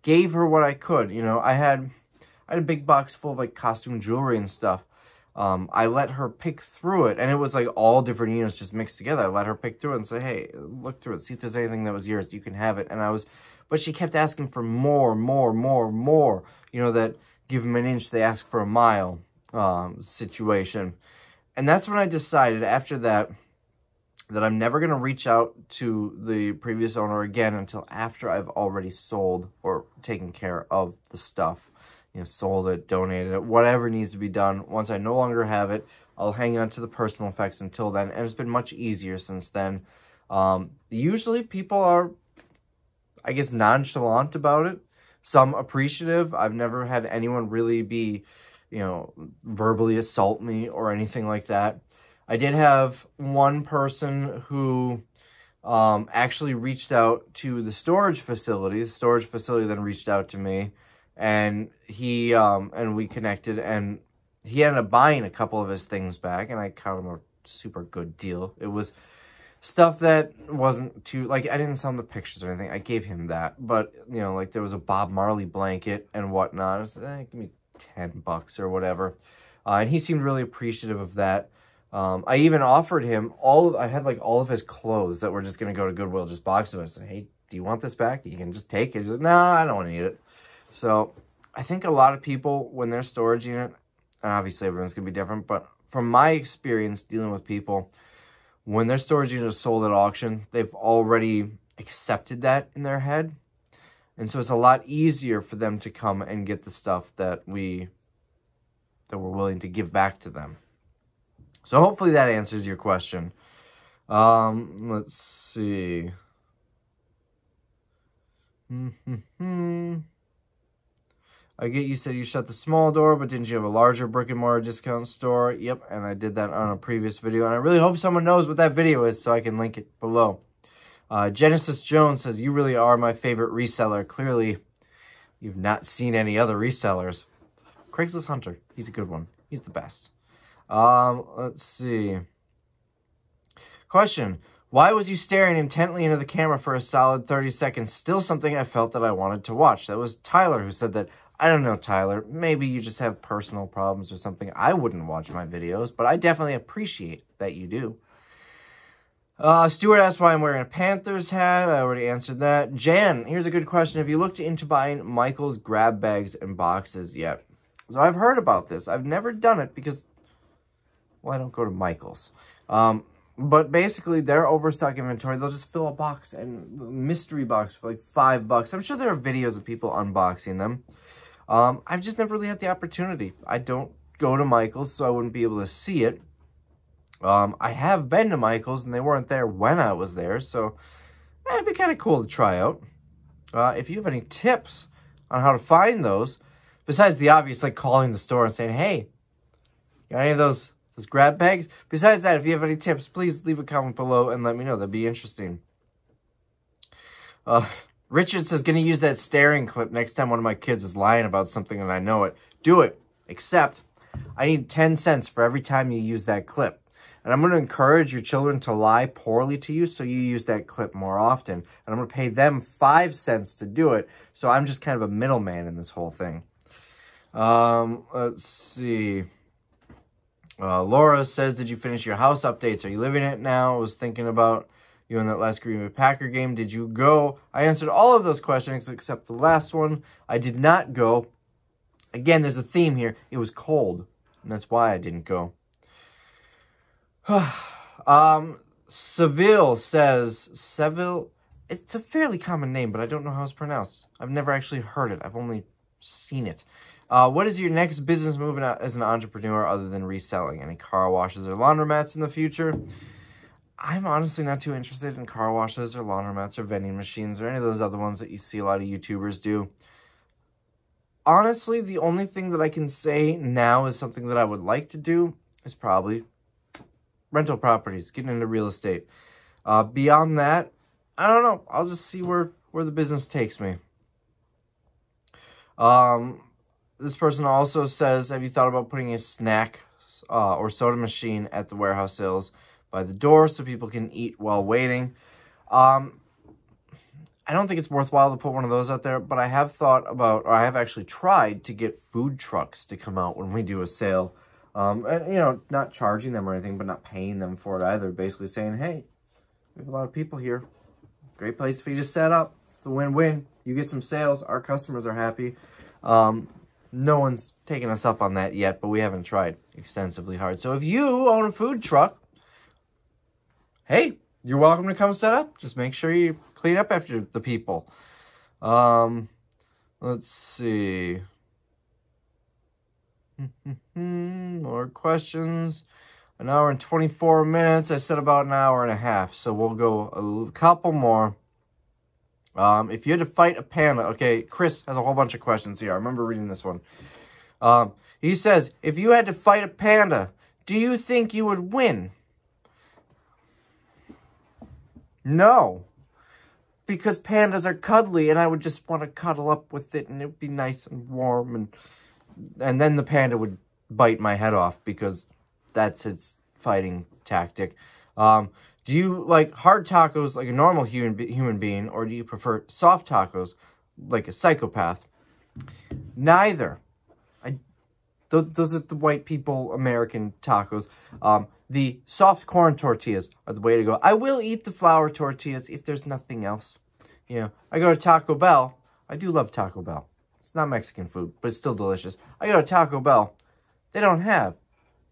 gave her what I could. You know, I had a big box full of, like, costume jewelry and stuff. I let her pick through it, and it was, like, all different units just mixed together. I let her pick through it and say, hey, look through it, see if there's anything that was yours, you can have it, but she kept asking for more, you know, that give them an inch, they ask for a mile situation. And that's when I decided after that that I'm never going to reach out to the previous owner again until after I've already sold or taken care of the stuff. You know, sold it, donated it, whatever needs to be done. Once I no longer have it, I'll hang on to the personal effects until then. And it's been much easier since then. Usually people are, I guess, nonchalant about it. Some appreciative. I've never had anyone really be, you know, verbally assault me or anything like that. I did have one person who actually reached out to the storage facility. The storage facility then reached out to me, and he and we connected, and he ended up buying a couple of his things back, and I counted him a super good deal. It was stuff that wasn't too, like, I didn't sell him the pictures or anything. I gave him that, but, you know, like, there was a Bob Marley blanket and whatnot. I said, give me $10 or whatever. And he seemed really appreciative of that. I even offered him I had like all of his clothes that were just going to go to Goodwill, just boxes of it. I said, hey, do you want this back? You can just take it. He's like, no, I don't want to eat it. So I think a lot of people, when they're storage unit, and obviously everyone's going to be different, but from my experience dealing with people, when their storage unit is sold at auction, they've already accepted that in their head. And so it's a lot easier for them to come and get the stuff that we're willing to give back to them. So hopefully that answers your question. Let's see. I get you said you shut the small door, but didn't you have a larger brick and mortar discount store? Yep, and I did that on a previous video. And I really hope someone knows what that video is so I can link it below. Genesis Jones says, you really are my favorite reseller. Clearly, you've not seen any other resellers. Craigslist Hunter, he's a good one. He's the best. Let's see. Question. Why was you staring intently into the camera for a solid 30 seconds? Still something I felt that I wanted to watch. That was Tyler who said that. I don't know, Tyler. Maybe you just have personal problems or something. I wouldn't watch my videos, but I definitely appreciate that you do. Stuart asked why I'm wearing a Panthers hat. I already answered that. Jan, here's a good question. Have you looked into buying Michael's grab bags and boxes yet? So I've heard about this. I've never done it because, well, I don't go to Michael's. But basically, their overstock inventory, they'll just fill a box, and mystery box for like $5. I'm sure there are videos of people unboxing them. I've just never really had the opportunity. I don't go to Michael's, so I wouldn't be able to see it. I have been to Michael's, and they weren't there when I was there, so it'd be kind of cool to try out. If you have any tips on how to find those, besides the obvious, like calling the store and saying, hey, got any of those grab bags? Besides that, if you have any tips, please leave a comment below and let me know. That'd be interesting. Richard says, gonna use that staring clip next time one of my kids is lying about something and I know it. Do it. Except, I need 10 cents for every time you use that clip. And I'm going to encourage your children to lie poorly to you, so you use that clip more often. And I'm going to pay them 5 cents to do it, so I'm just kind of a middleman in this whole thing. Let's see. Laura says, did you finish your house updates? Are you living it now? I was thinking about you in that last Green Bay Packer game. Did you go? I answered all of those questions except the last one. I did not go. Again, there's a theme here. It was cold, and that's why I didn't go. Seville says, it's a fairly common name, but I don't know how it's pronounced. I've never actually heard it. I've only seen it. What is your next business move as an entrepreneur other than reselling? Any car washes or laundromats in the future? I'm honestly not too interested in car washes or laundromats or vending machines or any of those other ones that you see a lot of YouTubers do. Honestly, the only thing that I can say now is something that I would like to do is probably rental properties, getting into real estate. Beyond that, I don't know. I'll just see where the business takes me. This person also says, have you thought about putting a snack or soda machine at the warehouse sales by the door so people can eat while waiting? I don't think it's worthwhile to put one of those out there, but I have thought about, or I have actually tried to get food trucks to come out when we do a sale. And, you know, not charging them or anything, but not paying them for it either. Basically saying, hey, we have a lot of people here. Great place for you to set up. It's a win-win. You get some sales. Our customers are happy. No one's taken us up on that yet, but we haven't tried extensively hard. So if you own a food truck, hey, you're welcome to come set up. Just make sure you clean up after the people. Let's see. More questions. An hour and 24 minutes. I said about an hour and a half, so we'll go a couple more. If you had to fight a panda, okay, Chris has a whole bunch of questions here. I remember reading this one. He says, if you had to fight a panda, do you think you would win? No, because pandas are cuddly, and I would just want to cuddle up with it, and it would be nice and warm, and then the panda would bite my head off, because that's its fighting tactic. Do you like hard tacos like a normal human being, or do you prefer soft tacos like a psychopath? Neither. Those are the white people American tacos. The soft corn tortillas are the way to go. I will eat the flour tortillas if there's nothing else. You know, I go to Taco Bell. I do love Taco Bell. It's not Mexican food, but it's still delicious. I go to Taco Bell. They don't have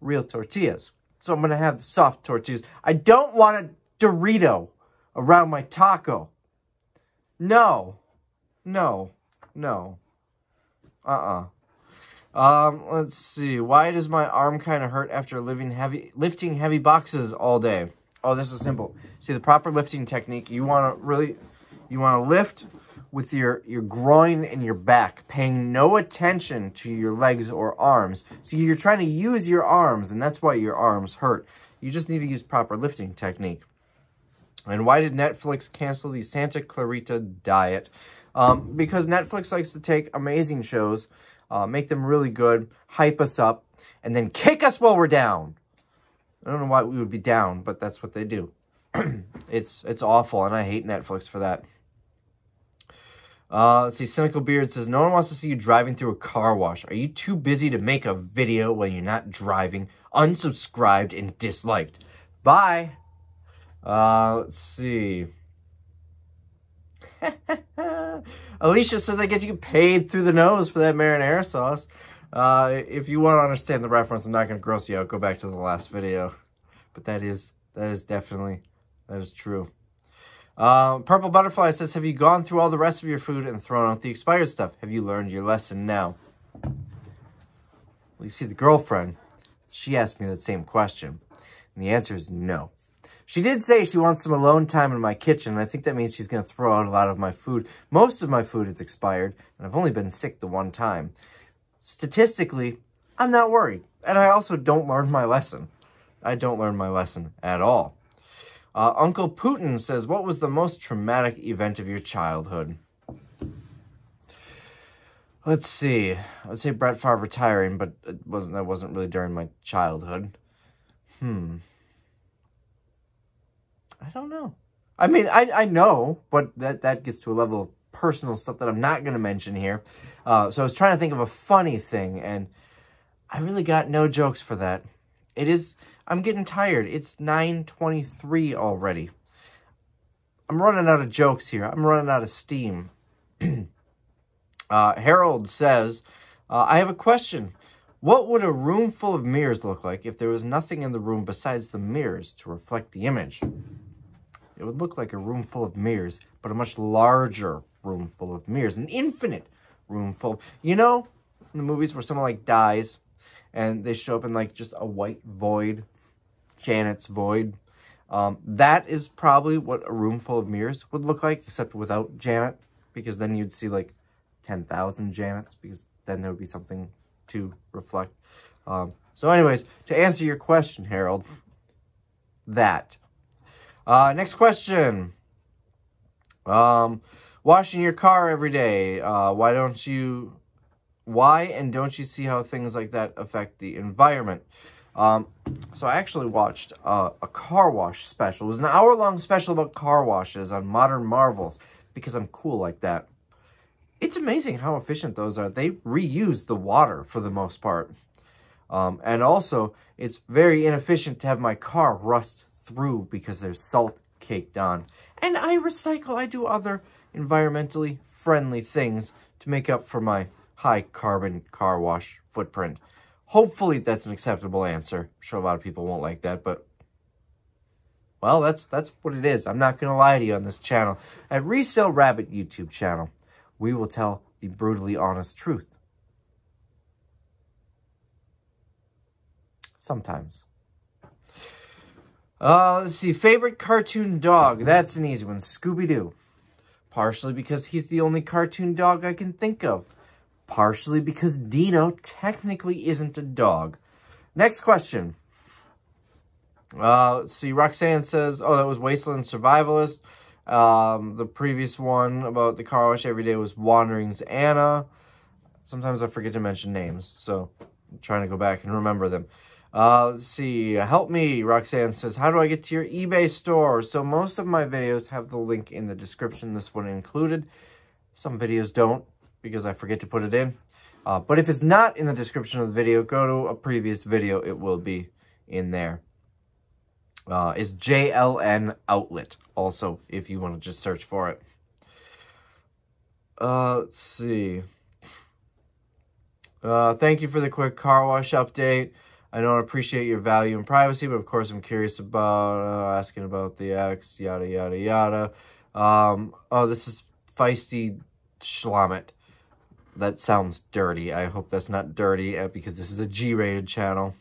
real tortillas. So I'm going to have the soft tortillas. I don't want a Dorito around my taco. No. No. No. Let's see. Why does my arm kind of hurt after lifting heavy boxes all day? Oh, this is simple. See, the proper lifting technique, you want to lift with your groin and your back, paying no attention to your legs or arms. So you're trying to use your arms, and that's why your arms hurt. You just need to use proper lifting technique. And why did Netflix cancel the Santa Clarita Diet? Because Netflix likes to take amazing shows, make them really good, hype us up, and then kick us while we're down. I don't know why we would be down, but that's what they do. It's awful, and I hate Netflix for that. Let's see, Cynical Beard says, no one wants to see you driving through a car wash. Are you too busy to make a video when you're not driving? Unsubscribed and disliked. Bye. Let's see. Alicia says, I guess you get paid through the nose for that marinara sauce. If you want to understand the reference, I'm not going to gross you out. Go back to the last video. But that is true. Purple Butterfly says, have you gone through all the rest of your food and thrown out the expired stuff? Have you learned your lesson now? Well, you see, the girlfriend, she asked me that same question. And the answer is no. She did say she wants some alone time in my kitchen, and I think that means she's going to throw out a lot of my food. Most of my food is expired, and I've only been sick the one time. Statistically, I'm not worried. And I also don't learn my lesson. I don't learn my lesson at all. Uncle Putin says, what was the most traumatic event of your childhood? Let's see. I would say Brett Favre retiring, but that wasn't really during my childhood. I don't know. I mean, I know, but that gets to a level of personal stuff that I'm not going to mention here. So I was trying to think of a funny thing, and I really got no jokes for that. I'm getting tired. It's 9:23 already. I'm running out of jokes here. I'm running out of steam. Harold says, I have a question. What would a room full of mirrors look like if there was nothing in the room besides the mirrors to reflect the image? It would look like a room full of mirrors, but a much larger room full of mirrors. An infinite room full. You know, in the movies where someone like dies and they show up in like just a white void, Janet's void. That is probably what a room full of mirrors would look like, except without Janet, because then you'd see like 10,000 Janets, because then there would be something to reflect. So anyways, to answer your question, Harold, that. Next question. Washing your car every day. Why and don't you see how things like that affect the environment? So I actually watched a car wash special. It was an hour-long special about car washes on Modern Marvels, because I'm cool like that. It's amazing how efficient those are. They reuse the water for the most part. And also, it's very inefficient to have my car rust through because there's salt caked on. And I recycle. I do other environmentally friendly things to make up for my high carbon car wash footprint. Hopefully that's an acceptable answer. I'm sure a lot of people won't like that, but Well, that's what it is. I'm not going to lie to you on this channel. At Resale Rabbit YouTube channel, we will tell the brutally honest truth. Sometimes. Let's see. Favorite cartoon dog. That's an easy one. Scooby-Doo. Partially because he's the only cartoon dog I can think of. Partially because Dino technically isn't a dog. Next question. Let's see. Roxanne says, oh, that was Wasteland Survivalist. The previous one about the car wash every day was Wanderings Anna. Sometimes I forget to mention names, so I'm trying to go back and remember them. Let's see. Help me, Roxanne says, how do I get to your eBay store? So most of my videos have the link in the description, this one included. Some videos don't, because I forget to put it in. But if it's not in the description of the video, go to a previous video. It will be in there. Is JLN Outlet, also, if you want to just search for it. Let's see. Thank you for the quick car wash update. I don't appreciate your value and privacy, but of course I'm curious about asking about the X, yada, yada, yada. Oh, this is Feisty Schlamet. That sounds dirty. I hope that's not dirty because this is a G-rated channel.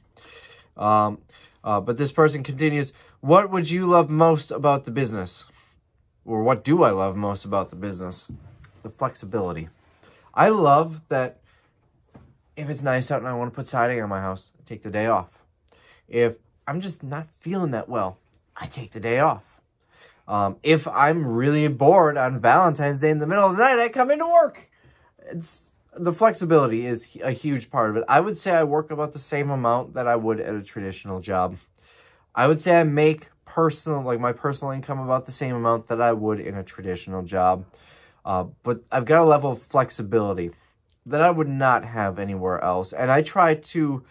But this person continues, what would you love most about the business? Or what do I love most about the business? The flexibility. I love that if it's nice out and I want to put siding on my house, I take the day off. If I'm just not feeling that well, I take the day off. If I'm really bored on Valentine's Day in the middle of the night, I come into work. The flexibility is a huge part of it. I would say I work about the same amount that I would at a traditional job. I would say I make my personal income about the same amount that I would in a traditional job. But I've got a level of flexibility that I would not have anywhere else. And I try to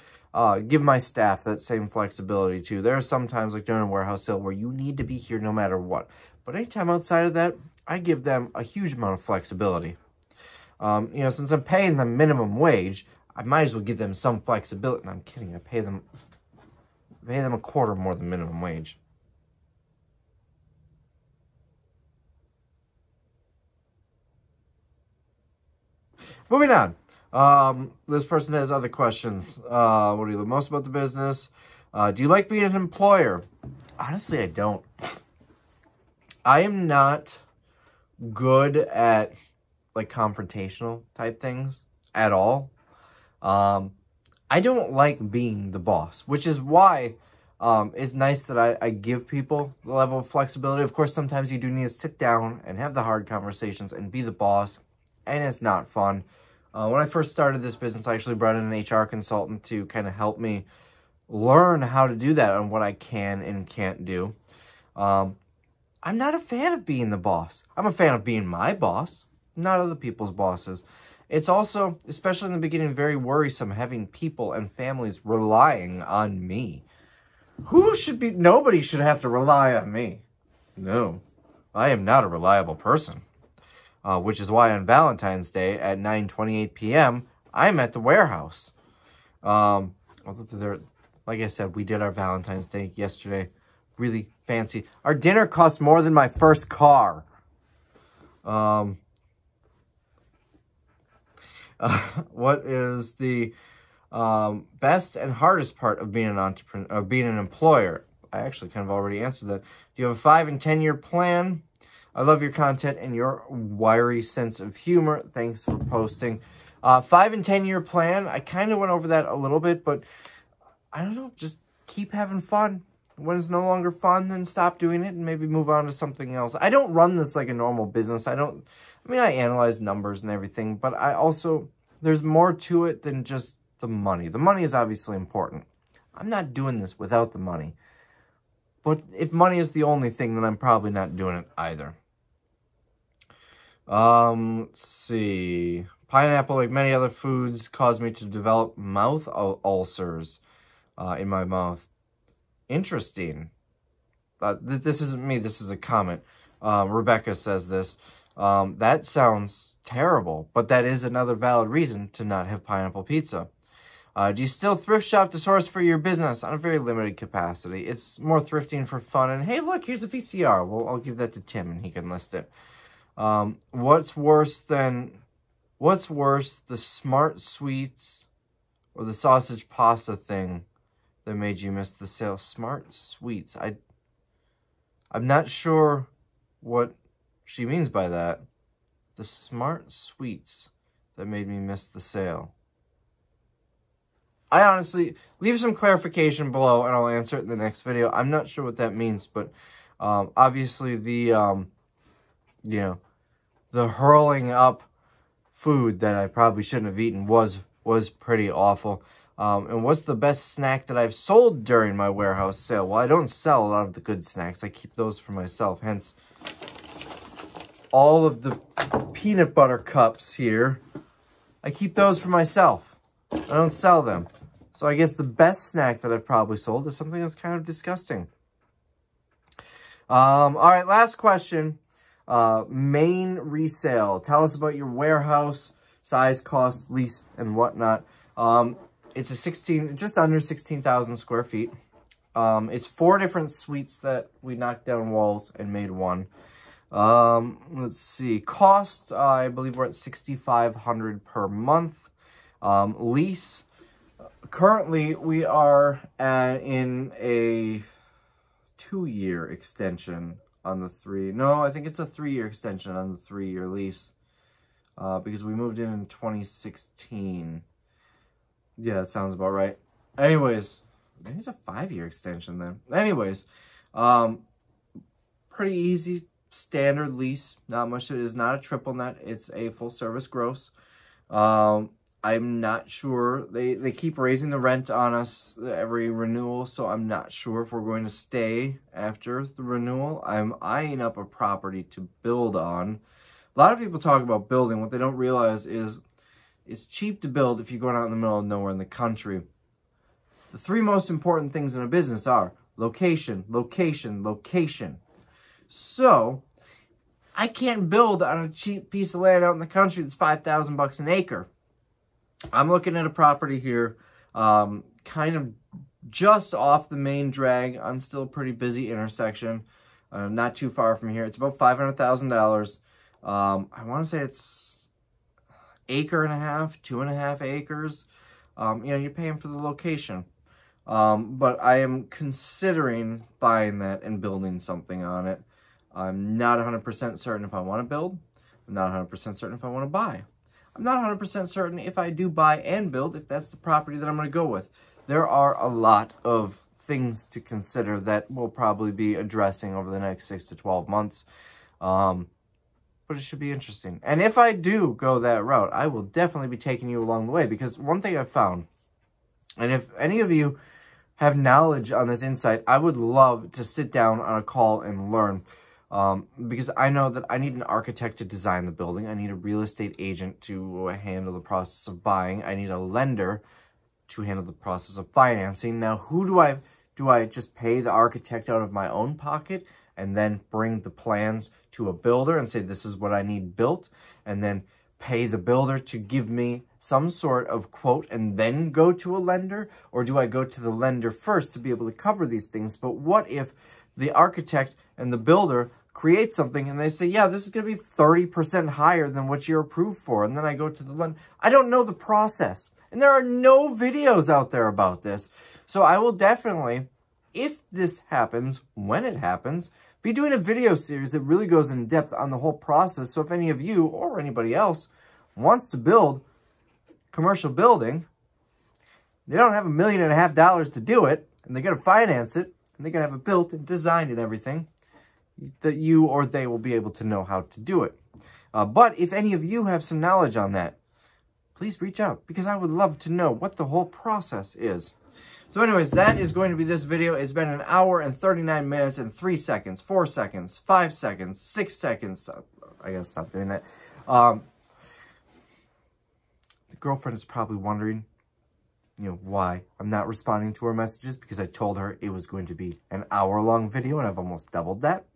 give my staff that same flexibility too. There are some times, like during a warehouse sale, where you need to be here no matter what. But anytime outside of that, I give them a huge amount of flexibility. You know, since I'm paying them minimum wage, I might as well give them some flexibility. And I'm kidding, I pay them a quarter more than minimum wage. Moving on. This person has other questions. What do you love most about the business? Do you like being an employer? Honestly, I don't. I am not good at like confrontational type things at all. I don't like being the boss, which is why it's nice that I give people the level of flexibility. Of course, sometimes you do need to sit down and have the hard conversations and be the boss, and it's not fun. When I first started this business, I actually brought in an HR consultant to kind of help me learn how to do that and what I can and can't do. I'm not a fan of being the boss. I'm a fan of being my boss, not other people's bosses. It's also, especially in the beginning, very worrisome having people and families relying on me. Nobody should have to rely on me. No, I am not a reliable person. Which is why on Valentine's Day at 9:28 p.m., I'm at the warehouse. Like I said, we did our Valentine's Day yesterday. Really fancy. Our dinner cost more than my first car. What is the best and hardest part of being an entrepreneur, of being an employer? I actually kind of already answered that. Do you have a 5- and 10-year plan? I love your content and your wiry sense of humor. Thanks for posting. 5- and 10-year plan. I kind of went over that a little bit, but I don't know. Just keep having fun. When it's no longer fun, then stop doing it and maybe move on to something else. I don't run this like a normal business. I analyze numbers and everything, but there's more to it than just the money. The money is obviously important. I'm not doing this without the money. But if money is the only thing, then I'm probably not doing it either. Let's see. Pineapple, like many other foods, caused me to develop mouth ulcers in my mouth. Interesting. This isn't me. This is a comment. Rebecca says this. That sounds terrible, but that is another valid reason to not have pineapple pizza. Do you still thrift shop to source for your business? On a very limited capacity. It's more thrifting for fun. And hey, look, here's a VCR. Well, I'll give that to Tim and he can list it. What's worse, the Smart Sweets or the sausage pasta thing that made you miss the sale? Smart Sweets. I'm not sure what she means by that. The Smart Sweets that made me miss the sale. I honestly, leave some clarification below and I'll answer it in the next video. I'm not sure what that means, but obviously the, you know, the hurling up food that I probably shouldn't have eaten was pretty awful. And what's the best snack that I've sold during my warehouse sale? Well, I don't sell a lot of the good snacks. I keep those for myself. Hence, all of the peanut butter cups here, I keep those for myself. I don't sell them. So I guess the best snack that I've probably sold is something that's kind of disgusting. All right, last question. Main resale. Tell us about your warehouse, size, cost, lease, and whatnot. It's just under 16,000 square feet. It's 4 different suites that we knocked down walls and made one. Let's see. Cost, I believe we're at $6,500 per month. Lease, currently we are in a 2-year extension on the 3. No, I think it's a 3-year extension on the 3-year lease. Because we moved in 2016. Yeah, that sounds about right. Anyways, maybe it's a 5-year extension then. Anyways, pretty easy, standard lease. Not much. It is not a triple net. It's a full service gross. I'm not sure. They keep raising the rent on us every renewal, so I'm not sure if we're going to stay after the renewal. I'm eyeing up a property to build on. A lot of people talk about building. What they don't realize is it's cheap to build if you're going out in the middle of nowhere in the country. The 3 most important things in a business are location, location, location. So, I can't build on a cheap piece of land out in the country that's $5,000 an acre. I'm looking at a property here, kind of just off the main drag on still a pretty busy intersection, not too far from here. It's about $500,000. I want to say it's 1.5 acres, 2.5 acres. You know, you're paying for the location. But I am considering buying that and building something on it. I'm not 100% certain if I want to build. I'm not 100% certain if I want to buy. I'm not 100% certain if I do buy and build, if that's the property that I'm going to go with. There are a lot of things to consider that we'll probably be addressing over the next 6 to 12 months. But it should be interesting. And if I do go that route, I will definitely be taking you along the way. Because one thing I've found, and if any of you have knowledge on this insight, I would love to sit down on a call and learn. Because I know that I need an architect to design the building. I need a real estate agent to handle the process of buying. I need a lender to handle the process of financing. Now, who do I just pay the architect out of my own pocket and then bring the plans to a builder and say, this is what I need built, and then pay the builder to give me some sort of quote and then go to a lender? Or do I go to the lender first to be able to cover these things? But what if the architect and the builder create something and they say, yeah, this is going to be 30% higher than what you're approved for, and then I go to the lender? I don't know the process, and there are no videos out there about this. So I will definitely, if this happens, when it happens, be doing a video series that really goes in depth on the whole process. So if any of you or anybody else wants to build commercial building, they don't have $1.5 million to do it, and they're going to finance it, and they're going to have it built and designed and everything, that you or they will be able to know how to do it. But if any of you have some knowledge on that, please reach out, because I would love to know what the whole process is. So anyways, that is going to be this video. It's been 1 hour and 39 minutes and 3 seconds, 4 seconds, 5 seconds, 6 seconds. I gotta stop doing that. The girlfriend is probably wondering, you know, why I'm not responding to her messages, because I told her it was going to be an hour-long video, and I've almost doubled that.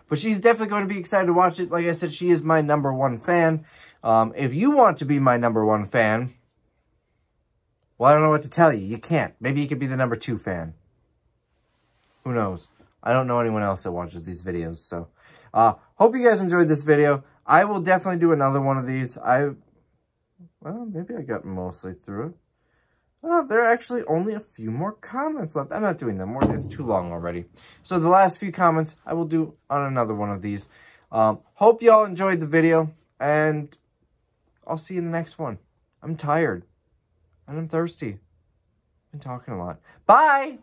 But she's definitely going to be excited to watch it. Like I said, she is my #1 fan. If you want to be my #1 fan, Well, I don't know what to tell you. You can't. Maybe you could be the number 2 fan. Who knows? I don't know anyone else that watches these videos. So, hope you guys enjoyed this video. I will definitely do another one of these. Well, maybe I got mostly through it. There are actually only a few more comments left. I'm not doing them. It's too long already. So the last few comments I will do on another one of these. Hope y'all enjoyed the video, and I'll see you in the next one. I'm tired, and I'm thirsty. I've been talking a lot. Bye!